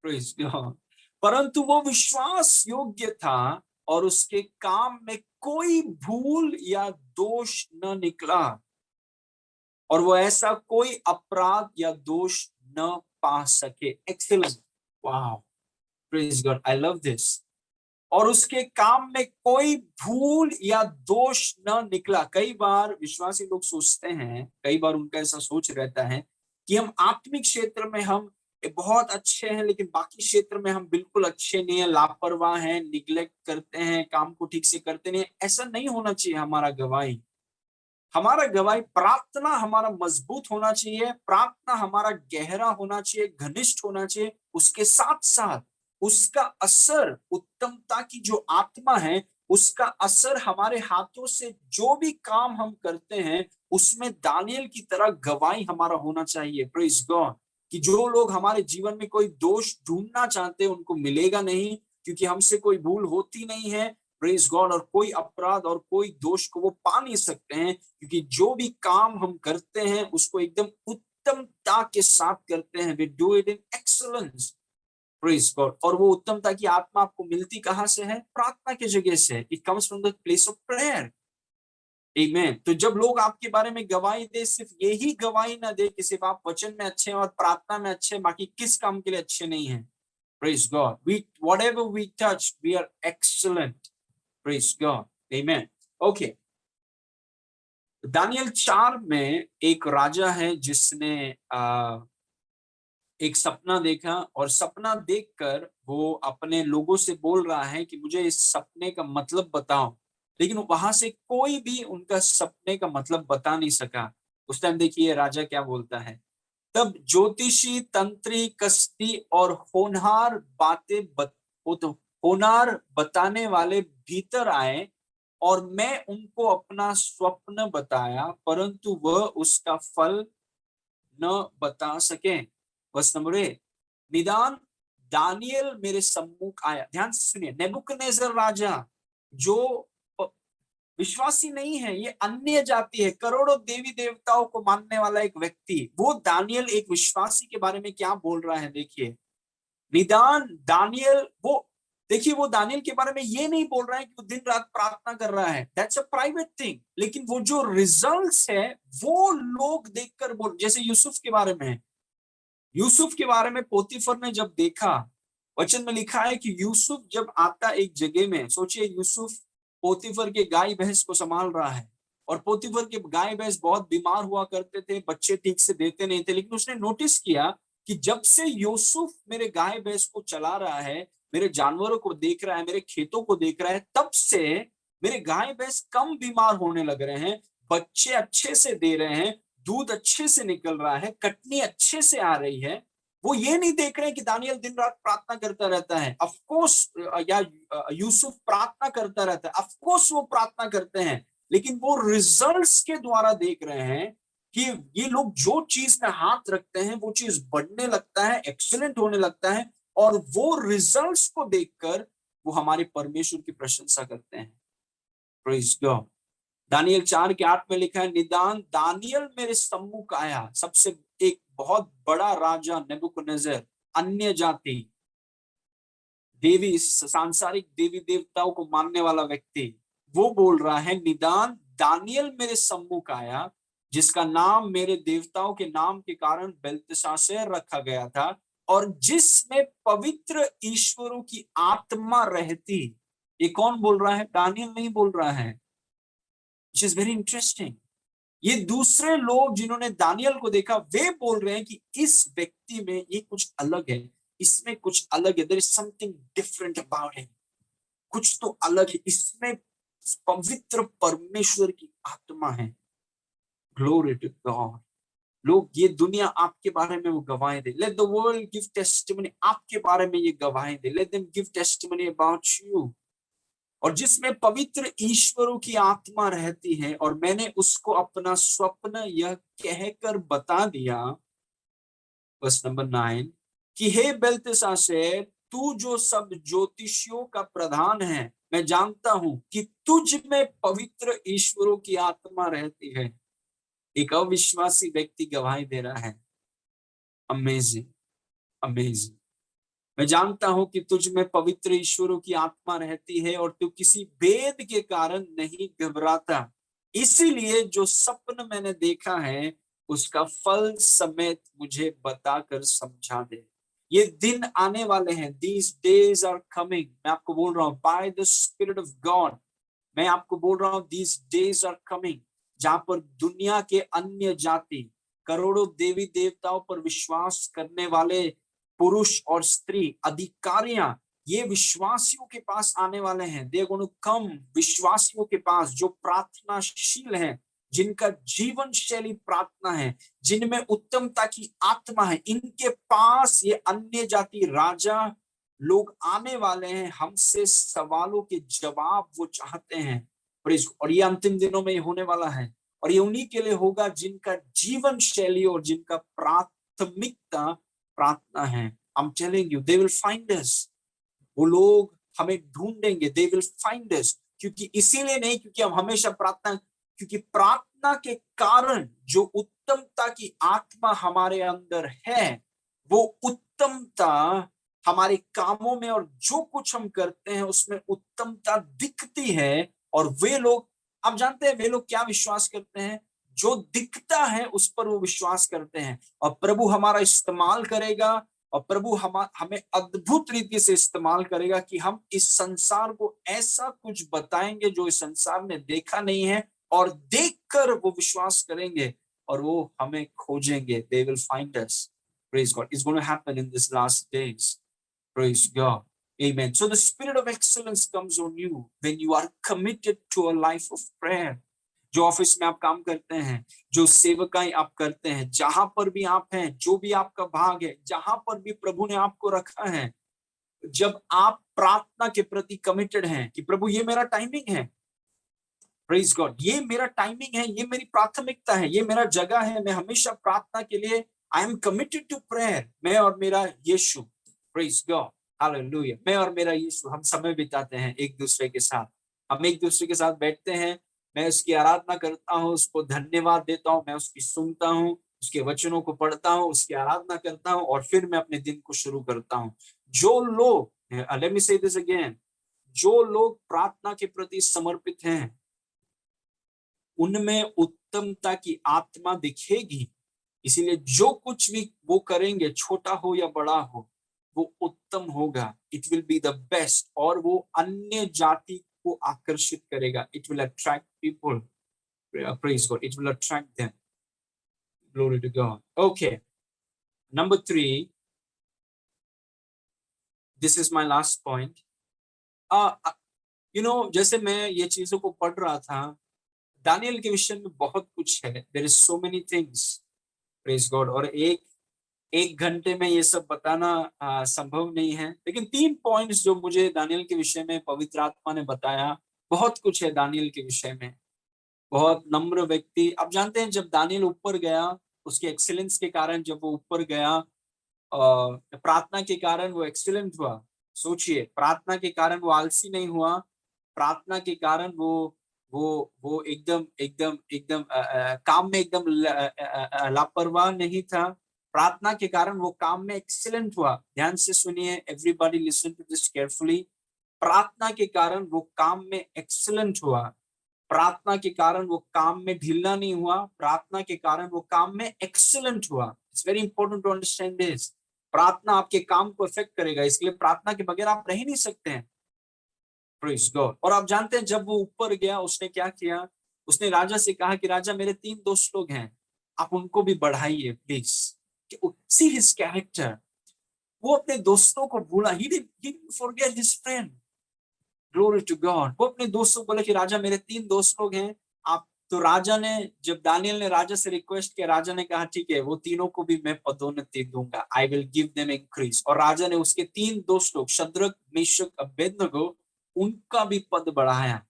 Praise God। परंतु वो विश्वास योग्य था और उसके काम में कोई भूल या दोष न निकला, और वो ऐसा कोई अपराध या दोष न पा सके। Excellent. Wow. Praise God, I love this. और उसके काम में कोई भूल या दोष न निकला। कई बार विश्वासी लोग सोचते हैं, कई बार उनका ऐसा सोच रहता है कि हम आत्मिक क्षेत्र में हम बहुत अच्छे हैं, लेकिन बाकी क्षेत्र में हम बिल्कुल अच्छे नहीं है, लापरवाह हैं, निग्लेक्ट करते हैं, काम को ठीक से करते नहीं। ऐसा नहीं होना चाहिए। हमारा गवाही प्रार्थना हमारा मजबूत होना चाहिए, प्रार्थना हमारा गहरा होना चाहिए, घनिष्ठ होना चाहिए। उसके साथ साथ उसका असर, उत्तमता की जो आत्मा है, उसका असर हमारे हाथों से जो भी काम हम करते हैं उसमें दानियल की तरह गवाही हमारा होना चाहिए। Praise God. कि जो लोग हमारे जीवन में कोई दोष ढूंढना चाहते हैं उनको मिलेगा नहीं, क्योंकि हमसे कोई भूल होती नहीं है। Praise God. और कोई अपराध और कोई दोष को वो पा नहीं सकते हैं, क्योंकि जो भी काम हम करते हैं उसको एकदम उत्तमता के साथ करते हैं। We do it in excellence. Praise God. और वो उत्तमता की आत्मा आपको मिलती कहां से है? प्रार्थना की जगह से। It comes from the place of prayer. Amen. तो जब लोग आपके बारे में गवाही दे, सिर्फ यही गवाही ना दे कि सिर्फ आप वचन में अच्छे हैं और प्रार्थना में अच्छे हैं, बाकी किस काम के लिए अच्छे नहीं हैं। Praise God. We whatever we touch we are excellent. Praise God. Amen. Okay. Daniel 4 में एक राजा है जिसने एक सपना देखा, और सपना देखकर वो अपने लोगों से बोल रहा है कि मुझे इस सपने का मतलब बताओ, लेकिन वहां से कोई भी उनका सपने का मतलब बता नहीं सका। उस टाइम देखिए राजा क्या बोलता है। तब ज्योतिषी, तंत्री, कसदी और होनार बताने वाले भीतर आए, और मैं उनको अपना स्वप्न बताया, परंतु वह उसका फल न बता सके। Verse number 8। निदान दानियल मेरे सम्मुख आया। ध्यान से सुनिए, नेबुकदनेस्सर राजा जो विश्वासी नहीं है, ये अन्य जाति है, करोड़ों देवी देवताओं को मानने वाला एक व्यक्ति, वो दानियल एक विश्वासी के बारे में क्या बोल रहा है। देखिए, निदान दानियल, वो देखिए वो दानियल के बारे में ये नहीं बोल रहा है कि वो दिन रात प्रार्थना कर रहा है, दैट्स अ प्राइवेट थिंग, लेकिन वो जो रिजल्ट्स है वो लोग देखकर बोल, जैसे यूसुफ के बारे में। यूसुफ के बारे में पोतीफर ने जब देखा, वचन में लिखा है कि यूसुफ जब आता एक जगह में, सोचिए यूसुफ पोतीफर के गाय भैंस को संभाल रहा है, और पोतीफर के गाय भैंस बहुत बीमार हुआ करते थे, बच्चे ठीक से देते नहीं थे, लेकिन उसने नोटिस किया कि जब से यूसुफ मेरे गाय भैंस को चला रहा है, मेरे जानवरों को देख रहा है, मेरे खेतों को देख रहा है, तब से मेरे गाय भैंस कम बीमार होने लग रहे हैं, बच्चे अच्छे से दे रहे हैं, दूध अच्छे से निकल रहा है, कटनी अच्छे से आ रही है। वो ये नहीं देख रहे कि दानियल दिन रात प्रार्थना करता रहता है। ऑफ कोर्स, या यूसुफ प्रार्थना करता रहता है, ऑफ कोर्स वो प्रार्थना करते हैं, लेकिन वो रिजल्ट्स के द्वारा देख रहे हैं कि ये लोग जो चीज में हाथ रखते हैं वो चीज बढ़ने लगता है, एक्सीलेंट होने लगता है, और वो रिजल्ट्स को देखकर वो हमारे परमेश्वर की प्रशंसा करते हैं। Praise God. दानियल 4 के 8 में लिखा है, निदान दानियल मेरे सम्मुख आया। सबसे एक बहुत बड़ा राजा नेबुकदनेस्सर, अन्य जाति, देवी, सांसारिक देवी देवताओं को मानने वाला व्यक्ति, वो बोल रहा है, निदान दानियल मेरे सम्मुख आया, जिसका नाम मेरे देवताओं के नाम के कारण बेल्तशास्सर रखा गया था, और जिसमें पवित्र ईश्वरों की आत्मा रहती। ये कौन बोल रहा है? दानियल नहीं बोल रहा है। Which is very interesting। ये दूसरे लोग जिन्होंने दानियल को देखा, वे बोल रहे हैं कि इस व्यक्ति में ये कुछ अलग है, इसमें कुछ अलग है, there is something different about him, कुछ तो अलग है, इसमें पवित्र परमेश्वर की आत्मा है। Glory to God. लोग, ये दुनिया आपके बारे में वो गवाहें दे, let the world give testimony, आपके बारे में ये गवाहें दे, let them give testimony about you. और जिसमें पवित्र ईश्वरों की आत्मा रहती है, और मैंने उसको अपना स्वप्न यह कहकर बता दिया, वर्स नंबर 9, कि हे बेल्तेशास्र, तू जो सब ज्योतिषियों का प्रधान है, मैं जानता हूं कि तुझ में पवित्र ईश्वरों की आत्मा रहती है। एक अविश्वासी व्यक्ति गवाही दे रहा है, अमेजिंग, अमेजिंग। मैं जानता हूं कि तुझ में पवित्र ईश्वरों की आत्मा रहती है और तू किसी भेद के कारण नहीं घबराता, इसीलिए जो सपन मैंने देखा है उसका फल समेत मुझे बताकर समझा दे। ये दिन आने वाले हैं, these days are coming, मैं आपको बोल रहा हूं by the Spirit of God, मैं आपको बोल रहा हूं these days are coming, जहां पर दुनिया के अन्य जाति, करोड़ों देवी देवताओं पर विश्वास करने वाले पुरुष और स्त्री, अधिकारियां, ये विश्वासियों के पास आने वाले हैं। दे गोइंग टू कम, विश्वासियों के पास जो प्रार्थनाशील हैं, जिनका जीवन शैली प्रार्थना है, जिनमें उत्तमता की आत्मा है, इनके पास ये अन्य जाति राजा लोग आने वाले हैं। हमसे सवालों के जवाब वो चाहते हैं। और ये अंतिम दिनों में होने वाला है, और ये उन्हीं के लिए होगा जिनका जीवन शैली और जिनका प्राथमिकता प्रार्थना है। I'm telling you, they will find us. वो लोग हमें ढूंढेंगे, they will find us, क्योंकि इसीलिए नहीं क्योंकि हम हमेशा प्रार्थना, क्योंकि प्रार्थना के कारण जो उत्तमता की आत्मा हमारे अंदर है, वो उत्तमता हमारे कामों में और जो कुछ हम करते हैं उसमें उत्तमता दिखती है। और वे लोग, आप जानते हैं वे लोग क्या विश्वास करते हैं, जो दिखता है उस पर वो विश्वास करते हैं। और प्रभु हमारा इस्तेमाल करेगा, और प्रभु हमें अद्भुत रीति से इस्तेमाल करेगा कि हम इस संसार को ऐसा कुछ बताएंगे जो इस संसार ने देखा नहीं है, और देखकर वो विश्वास करेंगे और वो हमें खोजेंगे। They will find us. Praise God. It's going to happen in these last days. Praise God. Amen. So the spirit of excellence comes on you when you are committed to a life of prayer. जो office में आप काम करते हैं, जो सेवकाई आप करते हैं, जहां पर भी आप हैं, जो भी आपका भाग है, जहां पर भी प्रभु ने आपको रखा है, जब आप प्रार्थना के प्रति कमिटेड हैं कि प्रभु ये मेरा टाइमिंग है, प्रेज गॉड, ये मेरा टाइमिंग है, ये मेरी प्राथमिकता है, ये मेरा जगह है, मैं हमेशा प्रार्थना के लिए I am committed to prayer. मैं और मेरा यीशु, प्रेज गॉड, हालेलुया, मैं और मेरा यीशु, हम समय बिताते हैं एक दूसरे के साथ, हम एक दूसरे के साथ बैठते हैं, मैं उसकी आराधना करता हूँ, उसको धन्यवाद देता हूँ, मैं उसकी सुनता हूँ, उसके वचनों को पढ़ता हूँ, उसकी आराधना करता हूँ, और फिर मैं अपने दिन को शुरू करता हूँ। जो लोग, लेट मी से दिस अगेन, जो लोग प्रार्थना के प्रति समर्पित हैं, उनमें उत्तमता की आत्मा दिखेगी। इसीलिए जो कुछ भी वो करेंगे, छोटा हो या बड़ा हो, वो उत्तम होगा। It will be the best, और वो अन्य जाति को आकर्षित करेगा। It will attract people, praise God, it will attract them, glory to God. Okay, number 3, this is my last point. जैसे मैं ये चीजों को पढ़ रहा था, दानियल के विषय में बहुत कुछ है, there is so many things, praise God, और एक घंटे में ये सब बताना संभव नहीं है, लेकिन 3 पॉइंट्स जो मुझे दानियल के विषय में पवित्र आत्मा ने बताया, बहुत कुछ है दानियल के विषय में। बहुत नम्र व्यक्ति, आप जानते हैं जब दानियल ऊपर गया, उसके एक्सीलेंस के कारण जब वो ऊपर गया, प्रार्थना के कारण वो एक्सीलेंट हुआ। सोचिए, प्रार्थना के कारण वो आलसी नहीं हुआ, प्रार्थना के कारण वो एकदम एकदम एकदम काम में एकदम लापरवाह नहीं था, प्रार्थना के कारण वो काम में एक्सीलेंट हुआ। ध्यान से सुनिए, everybody listen to this carefully. प्रार्थना के कारण वो काम में एक्सीलेंट हुआ, प्रार्थना के कारण वो काम में ढीला नहीं हुआ, प्रार्थना के कारण वो काम में एक्सीलेंट हुआ। It's very important to understand this. प्रार्थना आपके काम को इफेक्ट करेगा, इसलिए प्रार्थना के बगैर आप रह ही नहीं सकते हैं। Praise God. और आप जानते हैं जब वो ऊपर गया, उसने क्या किया, उसने राजा से कहा कि राजा मेरे 3 दोस्त लोग हैं, आप उनको भी बढ़ाइए प्लीज। सी हिज कैरेक्टर, वो अपने दोस्तों को भूला, he didn't forget his friend. Glory to God. वो अपने दोस्तों को बोले कि राजा मेरे 3 दोस्त लोग हैं, आप। तो राजा ने, जब दानियल ने राजा से रिक्वेस्ट किया, राजा ने कहा ठीक है, वो तीनों को भी मैं पदोन्नति दूंगा, I will give them increase. और राजा ने उसके 3 दोस्त लोग शद्रक, मेशक, अबेदनगो, उनका भी पद बढ़ाया।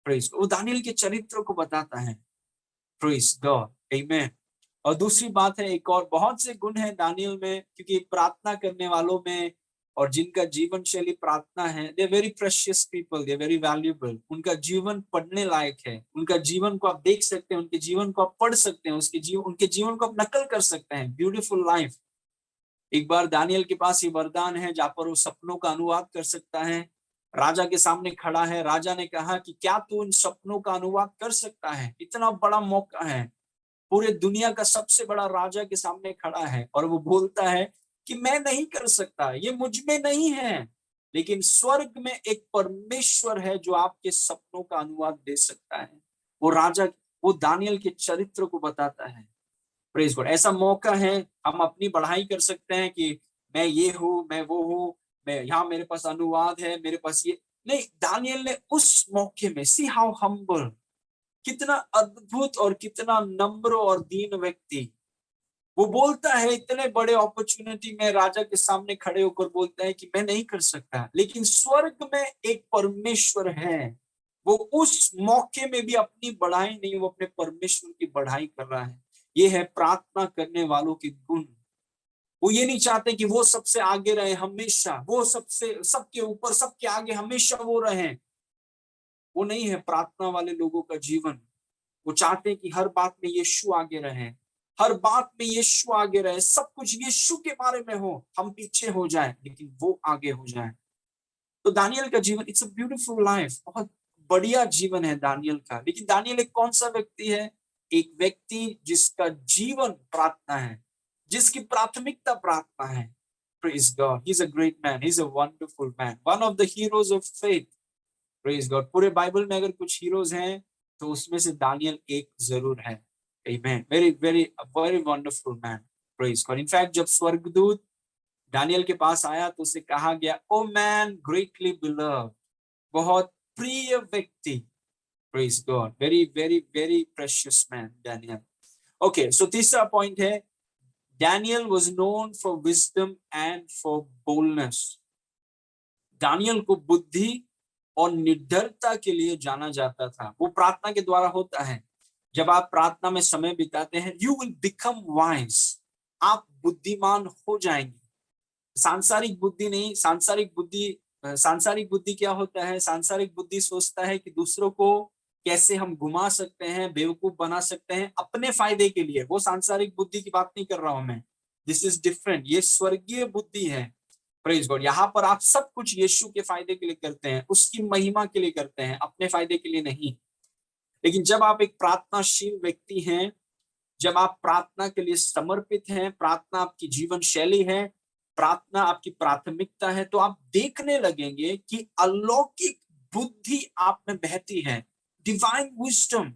प्रेज, वो दानियल के चरित्र को बताता है। प्रेज गॉड, आमेन। और दूसरी बात है, एक और बहुत से गुण है दानियल में, क्योंकि प्रार्थना करने वालों में और जिनका जीवन शैली प्रार्थना है, they very precious people, they very valuable. उनका जीवन पढ़ने लायक है। उनका जीवन को आप देख सकते हैं, उनके जीवन को आप पढ़ सकते हैं, उनके जीवन को आप नकल कर सकते हैं। Beautiful life. एक बार दानियल के पास ये वरदान है जहां पर वो सपनों का अनुवाद कर सकता है। राजा के सामने खड़ा है, राजा ने कहा कि क्या तू इन सपनों का अनुवाद कर सकता है? इतना बड़ा मौका है, पूरे दुनिया का सबसे बड़ा राजा के सामने खड़ा है और वो बोलता है कि मैं नहीं कर सकता, ये मुझ में नहीं है, लेकिन स्वर्ग में एक परमेश्वर है जो आपके सपनों का अनुवाद दे सकता है। वो राजा, वो दानियल के चरित्र को बताता है। Praise God. ऐसा मौका है, हम अपनी बढ़ाई कर सकते हैं कि मैं ये हूँ, मैं वो हूँ, मैं यहाँ, मेरे पास अनुवाद है, मेरे पास ये नहीं। दानियल ने उस मौके में, सी हाउ हम्बल, कितना अद्भुत और कितना नम्र और दीन व्यक्ति। वो बोलता है इतने बड़े अपॉर्चुनिटी में राजा के सामने खड़े होकर बोलता है कि मैं नहीं कर सकता, लेकिन स्वर्ग में एक परमेश्वर है। वो उस मौके में भी अपनी बढ़ाई नहीं, वो अपने परमेश्वर की बढ़ाई कर रहा है। ये है प्रार्थना करने वालों के गुण। वो ये नहीं चाहते कि वो सबसे आगे रहे हमेशा, वो सबसे, सबके ऊपर, सबके आगे हमेशा वो रहे। वो नहीं है प्रार्थना वाले लोगों का जीवन। वो चाहते हैं कि हर बात में यीशु आगे रहे, हर बात में यीशु आगे रहे, सब कुछ यीशु के बारे में हो, हम पीछे हो जाए लेकिन वो आगे हो जाए। तो दानियल का जीवन, इट्स अ ब्यूटीफुल लाइफ, बहुत बढ़िया जीवन है दानियल का। लेकिन दानियल एक कौन सा व्यक्ति है? एक व्यक्ति जिसका जीवन प्रार्थना है, जिसकी प्राथमिकता प्रार्थना है। Praise God, he is a great man, he is a wonderful man, one of the heroes of faith. Praise God. पूरे बाइबल में अगर कुछ हीरोज हैं तो उसमें से दानियल एक जरूर है। Amen. Very very very wonderful man. Praise God. In fact जब स्वर्गदूत दानियल के पास आया तो उसे कहा गया, ओ मैन ग्रेटली बिलव्ड, बहुत प्रिय व्यक्ति। Praise God. Very very very precious man Daniel. Okay, so तीसरा पॉइंट है, Daniel was known for wisdom and for boldness. Daniel को बुद्धि और निडरता के लिए जाना जाता था। वो प्रार्थना के द्वारा होता है। जब आप प्रार्थना में समय बिताते हैं, यू विल बिकम वाइज, आप बुद्धिमान हो जाएंगे। सांसारिक बुद्धि नहीं, सांसारिक बुद्धि, सांसारिक बुद्धि क्या होता है? सांसारिक बुद्धि सोचता है कि दूसरों को कैसे हम घुमा सकते हैं, बेवकूफ बना सकते हैं अपने फायदे के लिए। वो सांसारिक बुद्धि की बात नहीं कर रहा हूं मैं, दिस इज डिफरेंट। ये स्वर्गीय बुद्धि है। Praise God. यहाँ पर आप सब कुछ यीशु के फायदे के लिए करते हैं, उसकी महिमा के लिए करते हैं, अपने फायदे के लिए नहीं। लेकिन जब आप एक प्रार्थनाशील व्यक्ति हैं, जब आप प्रार्थना के लिए समर्पित हैं, प्रार्थना आपकी जीवन शैली है, प्रार्थना आपकी प्राथमिकता है, तो आप देखने लगेंगे कि अलौकिक बुद्धि आप में बहती है। Divine wisdom.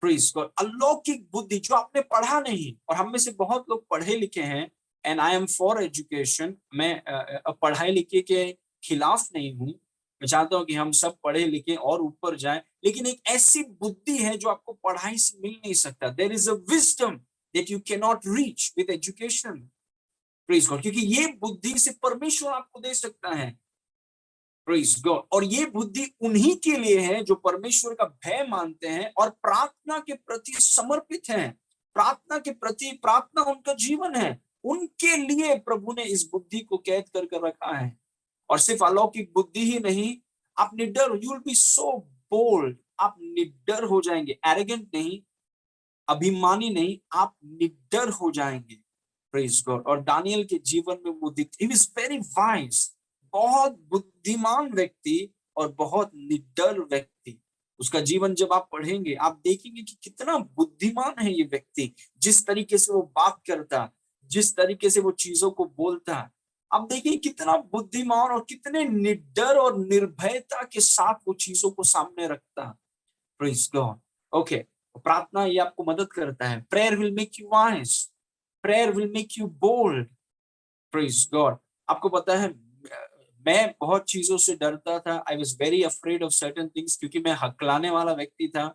Praise God. अलौकिक बुद्धि जो आपने पढ़ा नहीं, और हम में से बहुत लोग पढ़े लिखे हैं, and I am for education. मैं पढ़ाई लिखे के खिलाफ नहीं हूं, मैं चाहता हूं कि हम सब पढ़े लिखे और ऊपर जाएं, लेकिन एक ऐसी बुद्धि है जो आपको पढ़ाई से मिल नहीं सकता। There is a wisdom that you can not reach with education. Praise God. क्योंकि ये बुद्धि से परमेश्वर आपको दे सकता है। Praise God. और ये बुद्धि उन्हीं के लिए है जो परमेश्वर का भय मानते हैं और प्रार्थना के प्रति समर्पित हैं। प्रार्थना के प्रति, प्रार्थना उनका जीवन है, उनके लिए प्रभु ने इस बुद्धि को कैद कर रखा है। और सिर्फ अलौकिक बुद्धि ही नहीं, आप निडर, you will be so bold, आप निडर हो जाएंगे। एरोगेंट नहीं, अभिमानी नहीं, आप निडर हो जाएंगे। Praise God. और दानियल के जीवन में वो दिखती, ही वाज वेरी वाइज, बहुत बुद्धिमान व्यक्ति और बहुत निडर व्यक्ति। उसका जीवन जब आप पढ़ेंगे, आप देखेंगे कि कितना बुद्धिमान है ये व्यक्ति। जिस तरीके से वो बात करता, जिस तरीके से वो चीजों को बोलता, आप देखिए कितना बुद्धिमान और कितने निडर और निर्भयता के साथ वो चीजों को सामने रखता। Praise God. ओके, प्रार्थना ये आपको मदद करता है। Prayer will make you wise, prayer will make you bold. Praise God. आपको पता है मैं बहुत चीजों से डरता था। I was very afraid of certain things, क्योंकि मैं हकलाने वाला व्यक्ति था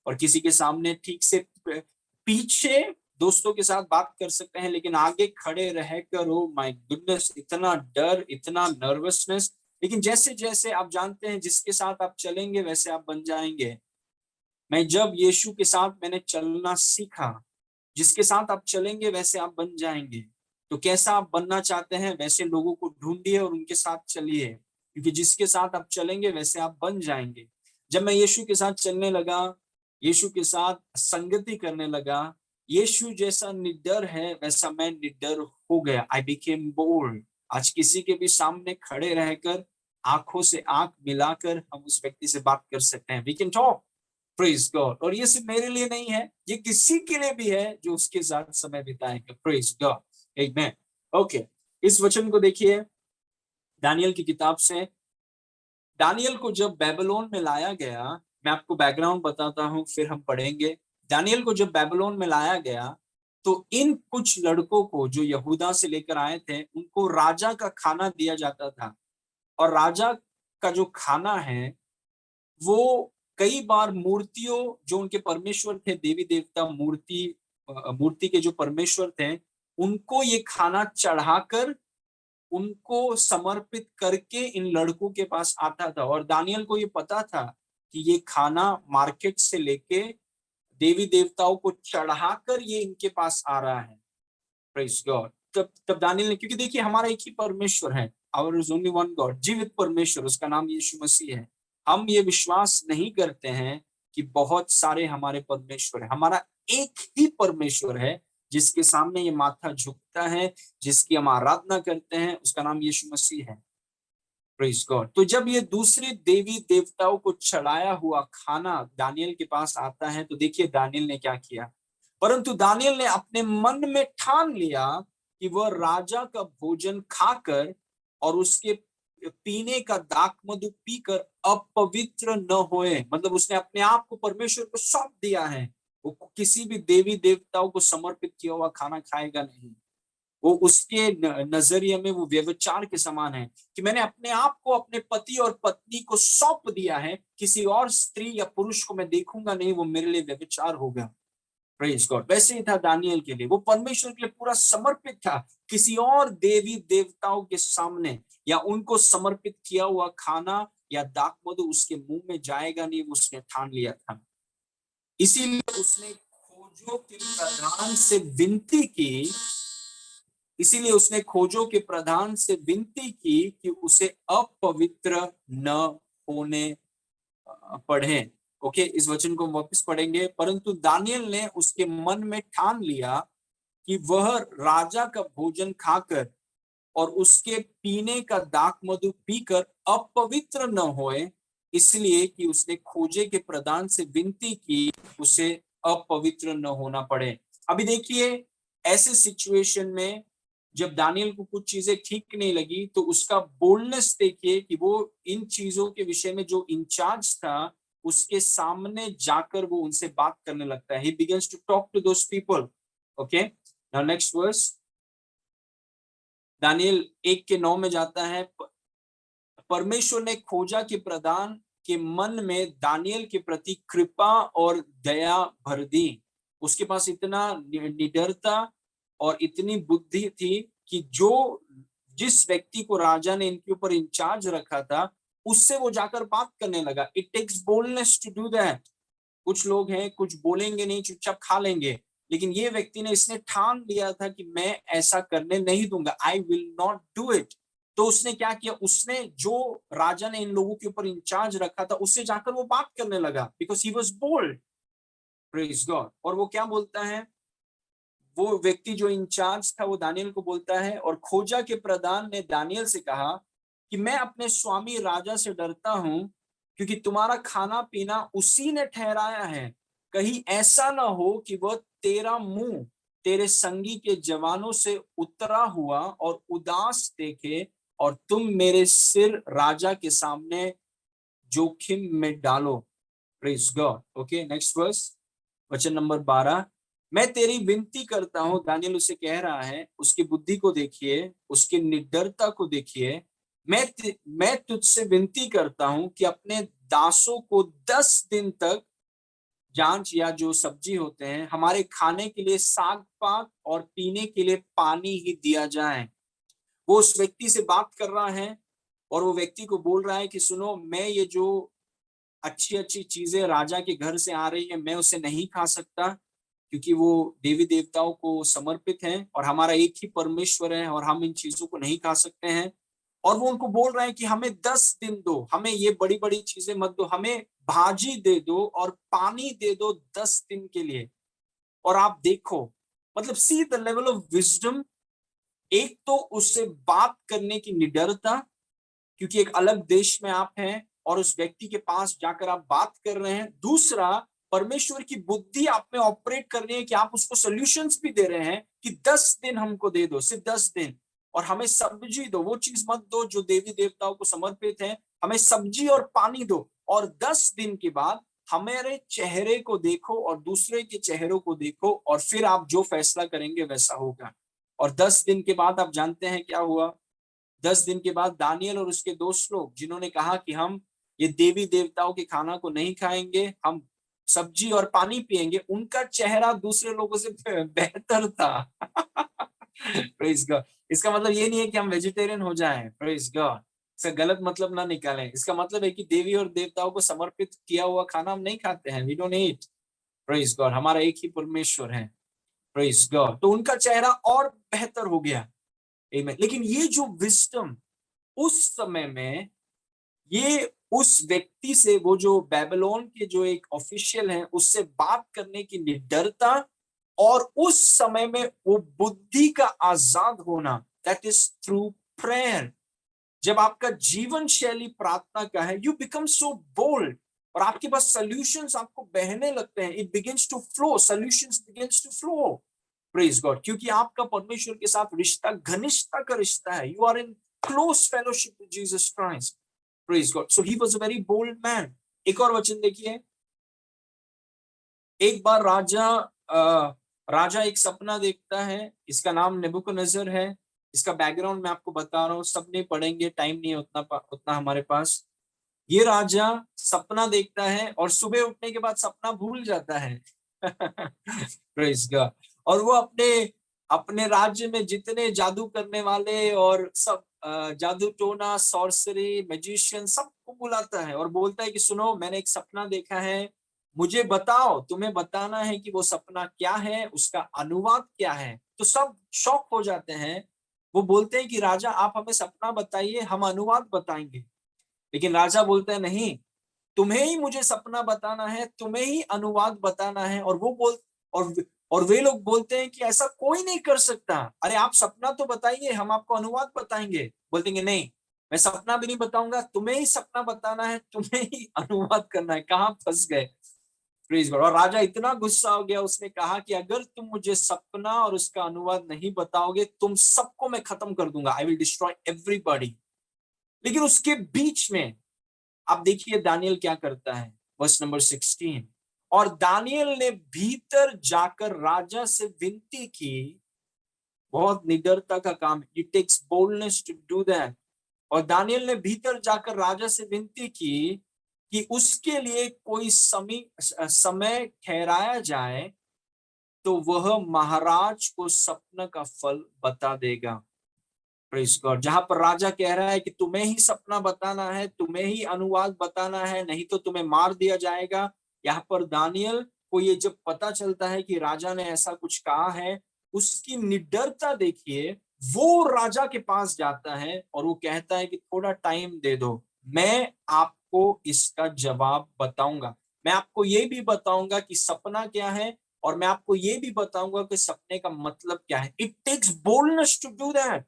और किसी के सामने ठीक से पीछे दोस्तों के साथ बात कर सकते हैं, लेकिन आगे खड़े रहकर ओ माय गुडनेस, इतना डर, इतना नर्वसनेस। लेकिन जैसे जैसे आप जानते हैं, जिसके साथ आप चलेंगे वैसे आप बन जाएंगे। मैं जब यीशु के साथ मैंने चलना सीखा, जिसके साथ आप चलेंगे वैसे आप बन जाएंगे। तो कैसा आप बनना चाहते हैं, वैसे लोगों को ढूंढिए और उनके साथ चलिए, क्योंकि जिसके साथ आप चलेंगे वैसे आप बन जाएंगे। जब मैं यीशु के साथ चलने लगा, यीशु के साथ संगति करने लगा, यीशु जैसा निडर है वैसा मैं निडर हो गया। I became bold. आज किसी के भी सामने खड़े रहकर आंखों से आंख मिलाकर हम उस व्यक्ति से बात कर सकते हैं। We can talk. Praise God. और ये सिर्फ मेरे लिए नहीं है, ये किसी के लिए भी है जो उसके साथ समय बिताएंगे। Praise God, amen. ओके, इस वचन को देखिए दानियल की किताब से। दानियल को जब बेबीलोन में लाया गया, मैं आपको बैकग्राउंड बताता हूं फिर हम पढ़ेंगे। दानियल को जब बेबीलोन में लाया गया, तो इन कुछ लड़कों को जो यहूदा से लेकर आए थे, उनको राजा का खाना दिया जाता था। और राजा का जो खाना है वो कई बार मूर्तियों, जो उनके परमेश्वर थे, देवी देवता, मूर्ति के जो परमेश्वर थे, उनको ये खाना चढ़ाकर, उनको समर्पित करके इन लड़कों के पास आता था। और दानियल को ये पता था कि ये खाना मार्केट से लेके देवी देवताओं को चढ़ाकर ये इनके पास आ रहा है। Praise God. तब तब दानियल ने, क्योंकि देखिए हमारा एक ही परमेश्वर है, our is only one God, जीवित परमेश्वर, उसका नाम यीशु मसीह है। हम ये विश्वास नहीं करते हैं कि बहुत सारे हमारे परमेश्वर है। हमारा एक ही परमेश्वर है जिसके सामने ये माथा झुकता है, जिसकी हम आराधना करते हैं, उसका नाम यीशु मसीह है। Praise God. तो जब ये दूसरे देवी देवताओं को चढ़ाया हुआ खाना दानियल के पास आता है, तो देखिए दानियल ने क्या किया। परंतु दानियल ने अपने मन में ठान लिया कि वह राजा का भोजन खाकर और उसके पीने का दाख मधु पीकर अपवित्र न होए। मतलब उसने अपने आप को परमेश्वर को सौंप दिया है। वो किसी भी देवी देवताओं को समर्पित किया हुआ खाना खाएगा नहीं। वो उसके नजरिए में वो व्यभिचार के समान है कि मैंने अपने आप को, अपने पति और पत्नी को सौंप दिया है, किसी और स्त्री या पुरुष को मैं देखूंगा नहीं, वो मेरे लिए व्यभिचार होगा। Praise God. वैसे ही था दानियल के लिए, वो परमेश्वर के लिए पूरा समर्पित था। किसी और देवी देवताओं के सामने या उनको समर्पित किया हुआ खाना या दाख मधु उसके मुंह में जाएगा नहीं, वो उसने ठान लिया था। इसीलिए उसने खोजों के प्रधान से विनती की, इसीलिए उसने खोजों के प्रधान से विनती की कि उसे अपवित्र न होने पढ़े। ओके, इस वचन को वापस पढ़ेंगे। परंतु दानियल ने उसके मन में ठान लिया कि वह राजा का भोजन खाकर और उसके पीने का दाख मधु पीकर अपवित्र न होए, इसलिए कि उसने खोजे के प्रधान से विनती की उसे अपवित्र न होना पड़े। अभी देखिए, ऐसे सिचुएशन में जब दानियल को कुछ चीजें ठीक नहीं लगी, तो उसका बोल्डनेस देखिए कि वो इन चीजों के विषय में जो इंचार्ज था उसके सामने जाकर वो उनसे बात करने लगता है। He begins to talk to those people. Okay, now next verse. Daniel 1:9 में जाता है, परमेश्वर ने खोजा के प्रधान के मन में दानियल के प्रति कृपा और दया भर दी। उसके पास इतना निडरता और इतनी बुद्धि थी कि जो जिस व्यक्ति को राजा ने इनके ऊपर इंचार्ज रखा था, उससे वो जाकर बात करने लगा। It takes boldness to do that. कुछ लोग हैं, कुछ बोलेंगे नहीं, चुपचाप खा लेंगे, लेकिन ये व्यक्ति ने, इसने ठान लिया था कि मैं ऐसा करने नहीं दूंगा, I will not do it. तो उसने क्या किया, उसने जो राजा ने इन लोगों के ऊपर इंचार्ज रखा था उससे जाकर वो बात करने लगा, because he was bold. Praise God. और वो क्या बोलता है, वो व्यक्ति जो इंचार्ज था वो दानियल को बोलता है, और खोजा के प्रधान ने दानियल से कहा कि मैं अपने स्वामी राजा से डरता हूं, क्योंकि तुम्हारा खाना पीना उसी ने ठहराया है। कहीं ऐसा ना हो कि वह तेरा मुंह तेरे संगी के जवानों से उतरा हुआ और उदास देखे और तुम मेरे सिर राजा के सामने जोखिम में डालो। Praise God. Okay, next verse, वचन नंबर 12। मैं तेरी विनती करता हूँ, दानियल उसे कह रहा है, उसकी बुद्धि को देखिए, उसकी निडरता को देखिए। मैं तुझसे विनती करता हूँ कि अपने दासों को 10 दिन तक जांच, या जो सब्जी होते हैं, हमारे खाने के लिए साग पात और पीने के लिए पानी ही दिया जाए। वो उस व्यक्ति से बात कर रहा है और वो व्यक्ति को बोल रहा है कि सुनो, मैं ये जो अच्छी अच्छी चीजें राजा के घर से आ रही है, मैं उसे नहीं खा सकता, क्योंकि वो देवी देवताओं को समर्पित है और हमारा एक ही परमेश्वर है और हम इन चीजों को नहीं खा सकते हैं। और वो उनको बोल रहा है कि हमें 10 दिन दो, हमें ये बड़ी बड़ी चीजें मत दो, हमें भाजी दे दो और पानी दे दो 10 दिन के लिए। और आप देखो, मतलब see the level of wisdom. एक तो उससे बात करने की निडरता, क्योंकि एक अलग देश में आप हैं और उस व्यक्ति के पास जाकर आप बात कर रहे हैं। दूसरा, परमेश्वर की बुद्धि आप में ऑपरेट करनी है कि आप उसको सॉल्यूशंस भी दे रहे हैं कि 10 दिन हमको दे दो, सिर्फ 10 दिन, और हमें सब्जी दो, वो चीज मत दो जो देवी देवताओं को समर्पित है, हमें सब्जी और पानी दो। और 10 दिन के बाद हमारे चेहरे को देखो और दूसरे के चेहरों को देखो, और फिर आप जो फैसला करेंगे वैसा होगा। और 10 दिन के बाद आप जानते हैं क्या हुआ। 10 दिन के बाद दानियल और उसके दोस्त लोग, जिन्होंने कहा कि हम ये देवी देवताओं के खाना को नहीं खाएंगे, हम सब्जी और पानी पिएंगे, उनका चेहरा दूसरे लोगों से बेहतर था। Praise God. इसका मतलब ये नहीं है कि हम वेजिटेरियन हो जाएं, प्रेज गॉड। इसका गलत मतलब ना निकालें। इसका मतलब है कि देवी और देवताओं को समर्पित किया हुआ खाना हम नहीं खाते हैं, we don't eat. Praise God. हमारा एक ही परमेश्वर है, प्रेज गॉड। तो उनका चेहरा और बेहतर हो गया। आमीन। लेकिन ये जो विजडम उस समय में, ये उस व्यक्ति से, वो जो बेबीलोन के जो एक ऑफिशियल है, उससे बात करने की निडरता, और उस समय में वो बुद्धि का आजाद होना, दैट इज थ्रू प्रेयर। जब आपका जीवन शैली प्रार्थना का है, यू बिकम सो बोल्ड, और आपके पास सॉल्यूशंस आपको बहने लगते हैं। It begins to flow, solutions begins to flow. Praise God. क्योंकि आपका परमेश्वर के साथ रिश्ता घनिष्ठता का रिश्ता है। You are in close fellowship with Jesus Christ. Praise God. So he was a very bold man. एक और वचन देखिए। एक बार राजा एक सपना देखता है। इसका नाम नेबुकदनेस्सर है। इसका बैकग्राउंड मैं आपको बता रहा हूँ, सब नहीं पढ़ेंगे, टाइम नहीं है उतना हमारे पास। ये राजा सपना देखता है और सुबह उठने के बाद सपना भूल जाता है। Praise God. और वो अपने अपने राज्य में जितने जादू करने वाले और सब जादू टोना, सॉर्सरी, मैजिशियन, सबको बुलाता है और बोलता है कि सुनो, मैंने एक सपना देखा है, मुझे बताओ, तुम्हें बताना है कि वो सपना क्या है, उसका अनुवाद क्या है। तो सब शॉक हो जाते हैं। वो बोलते हैं कि राजा, आप हमें सपना बताइए, हम अनुवाद बताएंगे। लेकिन राजा बोलता है नहीं, तुम्हें ही मुझे सपना बताना है, तुम्हें ही अनुवाद बताना है। और और वे लोग बोलते हैं कि ऐसा कोई नहीं कर सकता। अरे आप सपना तो बताइए, हम आपको अनुवाद बताएंगे। बोलते नहीं, मैं सपना भी नहीं बताऊंगा, तुम्हें ही सपना बताना है, तुम्हें ही अनुवाद करना है। कहाँ फंस गए। प्लीज। और राजा इतना गुस्सा हो गया, उसने कहा कि अगर तुम मुझे सपना और उसका अनुवाद नहीं बताओगे, तुम सबको मैं खत्म कर दूंगा, आई विल डिस्ट्रॉय एवरीबॉडी। लेकिन उसके बीच में आप देखिए दानियल क्या करता है। Verse number 16। और दानियल ने भीतर जाकर राजा से विनती की। बहुत निडरता का काम, it takes boldness to do that. और दानियल ने भीतर जाकर राजा से विनती की कि उसके लिए कोई समय ठहराया जाए, तो वह महाराज को सपने का फल बता देगा। Praise God. जहां पर राजा कह रहा है कि तुम्हें ही सपना बताना है, तुम्हें ही अनुवाद बताना है, नहीं तो तुम्हें मार दिया जाएगा। यहाँ पर दानियल को ये जब पता चलता है कि राजा ने ऐसा कुछ कहा है, उसकी निडरता देखिए। वो राजा के पास जाता है और वो कहता है कि थोड़ा टाइम दे दो, मैं आपको इसका जवाब बताऊंगा। मैं आपको ये भी बताऊंगा कि सपना क्या है, और मैं आपको ये भी बताऊंगा कि सपने का मतलब क्या है। It takes boldness to do that.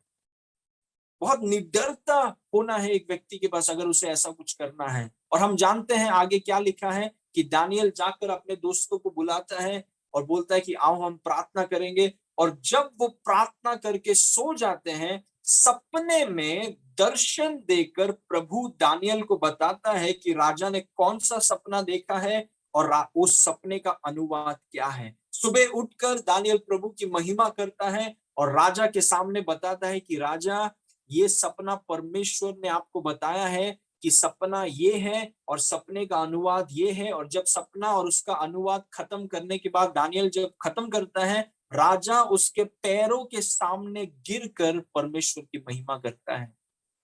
बहुत निडरता होना है एक व्यक्ति के पास अगर उसे ऐसा कुछ करना है। और हम जानते हैं आगे क्या लिखा है कि दानियल जाकर अपने दोस्तों को बुलाता है और बोलता है कि आओ हम प्रार्थना करेंगे। और जब वो प्रार्थना करके सो जाते हैं, सपने में दर्शन देकर प्रभु दानियल को बताता है कि राजा ने कौन सा सपना देखा है और उस सपने का अनुवाद क्या है। सुबह उठकर दानियल प्रभु की महिमा करता है और राजा के सामने बताता है कि राजा, ये सपना परमेश्वर ने आपको बताया है कि सपना ये है और सपने का अनुवाद ये है। और जब सपना और उसका अनुवाद खत्म करने के बाद दानियल जब खत्म करता है, राजा उसके पैरों के सामने गिरकर परमेश्वर की महिमा करता है।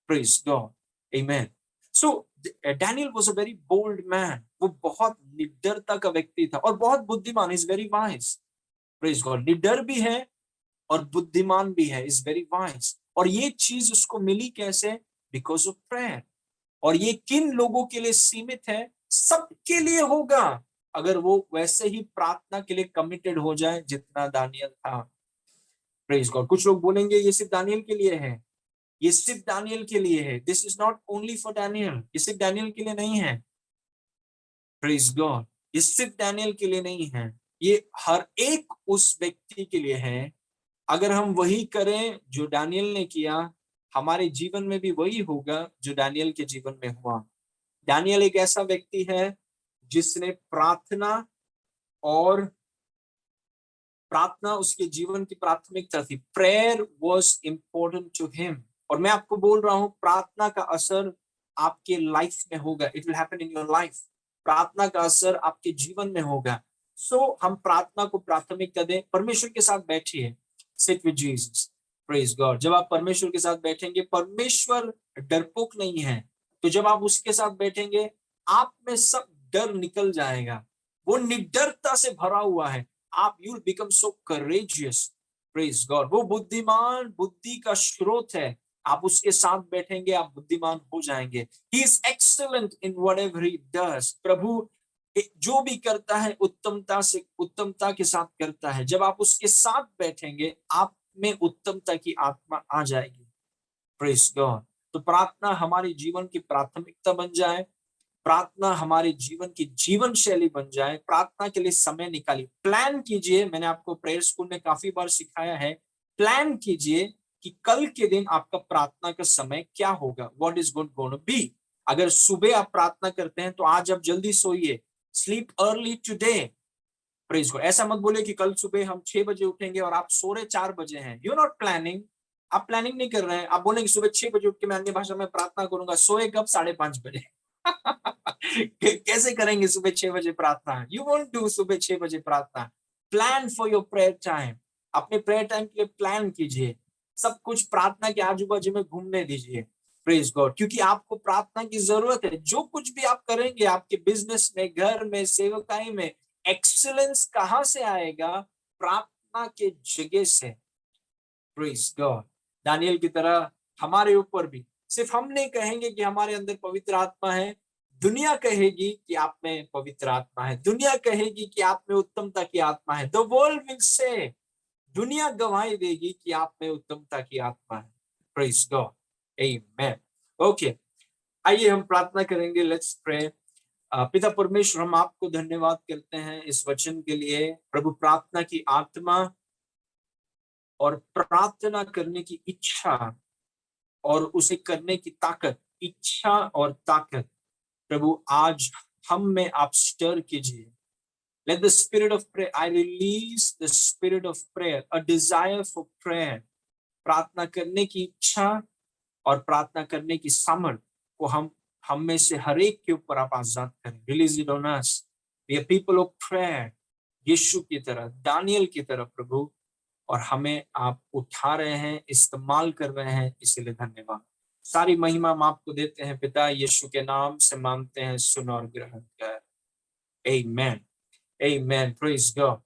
Praise God, amen. So Daniel was a very bold man. वो बहुत निडरता का व्यक्ति था और बहुत बुद्धिमान, is very wise. Praise God, निडर भी है और बुद्धिमान भी है, इज वेरी वाइज। और ये चीज उसको मिली कैसे? Because of prayer. और ये किन लोगों के लिए सीमित है? सबके लिए होगा, अगर वो वैसे ही प्रार्थना के लिए कमिटेड हो जाए जितना दानियल था। Praise God. कुछ लोग बोलेंगे ये सिर्फ दानियल के लिए है, ये सिर्फ दानियल के लिए है। This is not only for Daniel, ये सिर्फ दानियल के लिए नहीं है। प्रेज गॉड, ये सिर्फ दानियल के लिए नहीं है, ये हर एक उस व्यक्ति के लिए है। अगर हम वही करें जो दानियल ने किया, हमारे जीवन में भी वही होगा जो दानियल के जीवन में हुआ। दानियल एक ऐसा व्यक्ति है जिसने प्रार्थना उसके जीवन की प्राथमिकता थी। Prayer was important to him. और मैं आपको बोल रहा हूं, प्रार्थना का असर आपके लाइफ में होगा। It will happen in your life. प्रार्थना का असर आपके जीवन में होगा। सो हम प्रार्थना को प्राथमिकता दें। परमेश्वर के साथ बैठिए, sit with Jesus. Praise God. जब आप परमेश्वर के साथ बैठेंगे, परमेश्वर डरपोक नहीं है, तो जब आप उसके साथ बैठेंगे, आप में सब डर निकल जाएगा। वो निडरता से भरा हुआ है। आप you will become so courageous. Praise God. वो बुद्धिमान, बुद्धि का स्रोत है। आप उसके साथ बैठेंगे, आप बुद्धिमान हो जाएंगे। He is excellent in whatever he does. प्रभु जो भी करता है उत्तमता के साथ करता है। जब आप उसके साथ बैठेंगे, आप में उत्तमता की आत्मा आ जाएगी। Praise God. तो प्रार्थना हमारे जीवन की प्राथमिकता बन जाए, प्रार्थना हमारे जीवन की जीवन शैली बन जाए। प्रार्थना के लिए समय निकालिए, प्लान कीजिए। मैंने आपको प्रेयर स्कूल में काफी बार सिखाया है, प्लान कीजिए कि कल के दिन आपका प्रार्थना का समय क्या होगा। What is going to be. अगर सुबह आप प्रार्थना करते हैं तो आज आप जल्दी सोइए, sleep early today. Praise God. ऐसा मत बोले कि कल सुबह हम 6 बजे उठेंगे और आप सो रहे 4 बजे हैं। You not planning. आप प्लानिंग नहीं कर रहे हैं। आप बोलेंगे सुबह 6 बजे उठ के मैं अन्य भाषा में प्रार्थना करूंगा। सोए कब? 5:30 बजे। कैसे करेंगे सुबह 6 बजे प्रार्थना? यू वोंट डू सुबह 6 बजे प्रार्थना। Plan for your prayer time. अपने प्रेयर टाइम के लिए प्लान कीजिए। सब कुछ प्रार्थना के आजू बाजू में घूमने दीजिए। Praise God. क्योंकि आपको प्रार्थना की जरूरत है। जो कुछ भी आप करेंगे, आपके बिजनेस में, घर में, सेवकाई में, एक्सीलेंस कहां से आएगा? प्रार्थना के जगह से। Praise God. दानियल की तरह हमारे ऊपर भी सिर्फ हम नहीं कहेंगे कि हमारे अंदर पवित्र आत्मा है, दुनिया कहेगी कि आप में पवित्र आत्मा है। दुनिया कहेगी कि आप में उत्तमता की आत्मा है। द वर्ल्ड विल से, दुनिया गवाही देगी कि आप में उत्तमता की आत्मा है। Praise God, amen. ओके, आइए हम प्रार्थना करेंगे। Let's pray. पिता परमेश्वर, हम आपको धन्यवाद करते हैं इस वचन के लिए। प्रभु, प्रार्थना की आत्मा और प्रार्थना करने की इच्छा और उसे करने की ताकत, इच्छा और ताकत, प्रभु आज हम में आप स्टर कीजिए। Let the spirit of prayer, I release the spirit of prayer, a desire for prayer. प्रार्थना करने की इच्छा और प्रार्थना करने की सामर्थ को हम में से हर एक के ऊपर आप आजाद करें। Release it on us. We are people of prayer. यीशु की तरह, दानियल की तरह प्रभु, और हमें आप उठा रहे हैं, इस्तेमाल कर रहे हैं, इसलिए धन्यवाद। सारी महिमा हम आपको देते हैं पिता, यीशु के नाम से मांगते हैं, सुन और ग्रहण कर। आमेन। Amen. Praise God.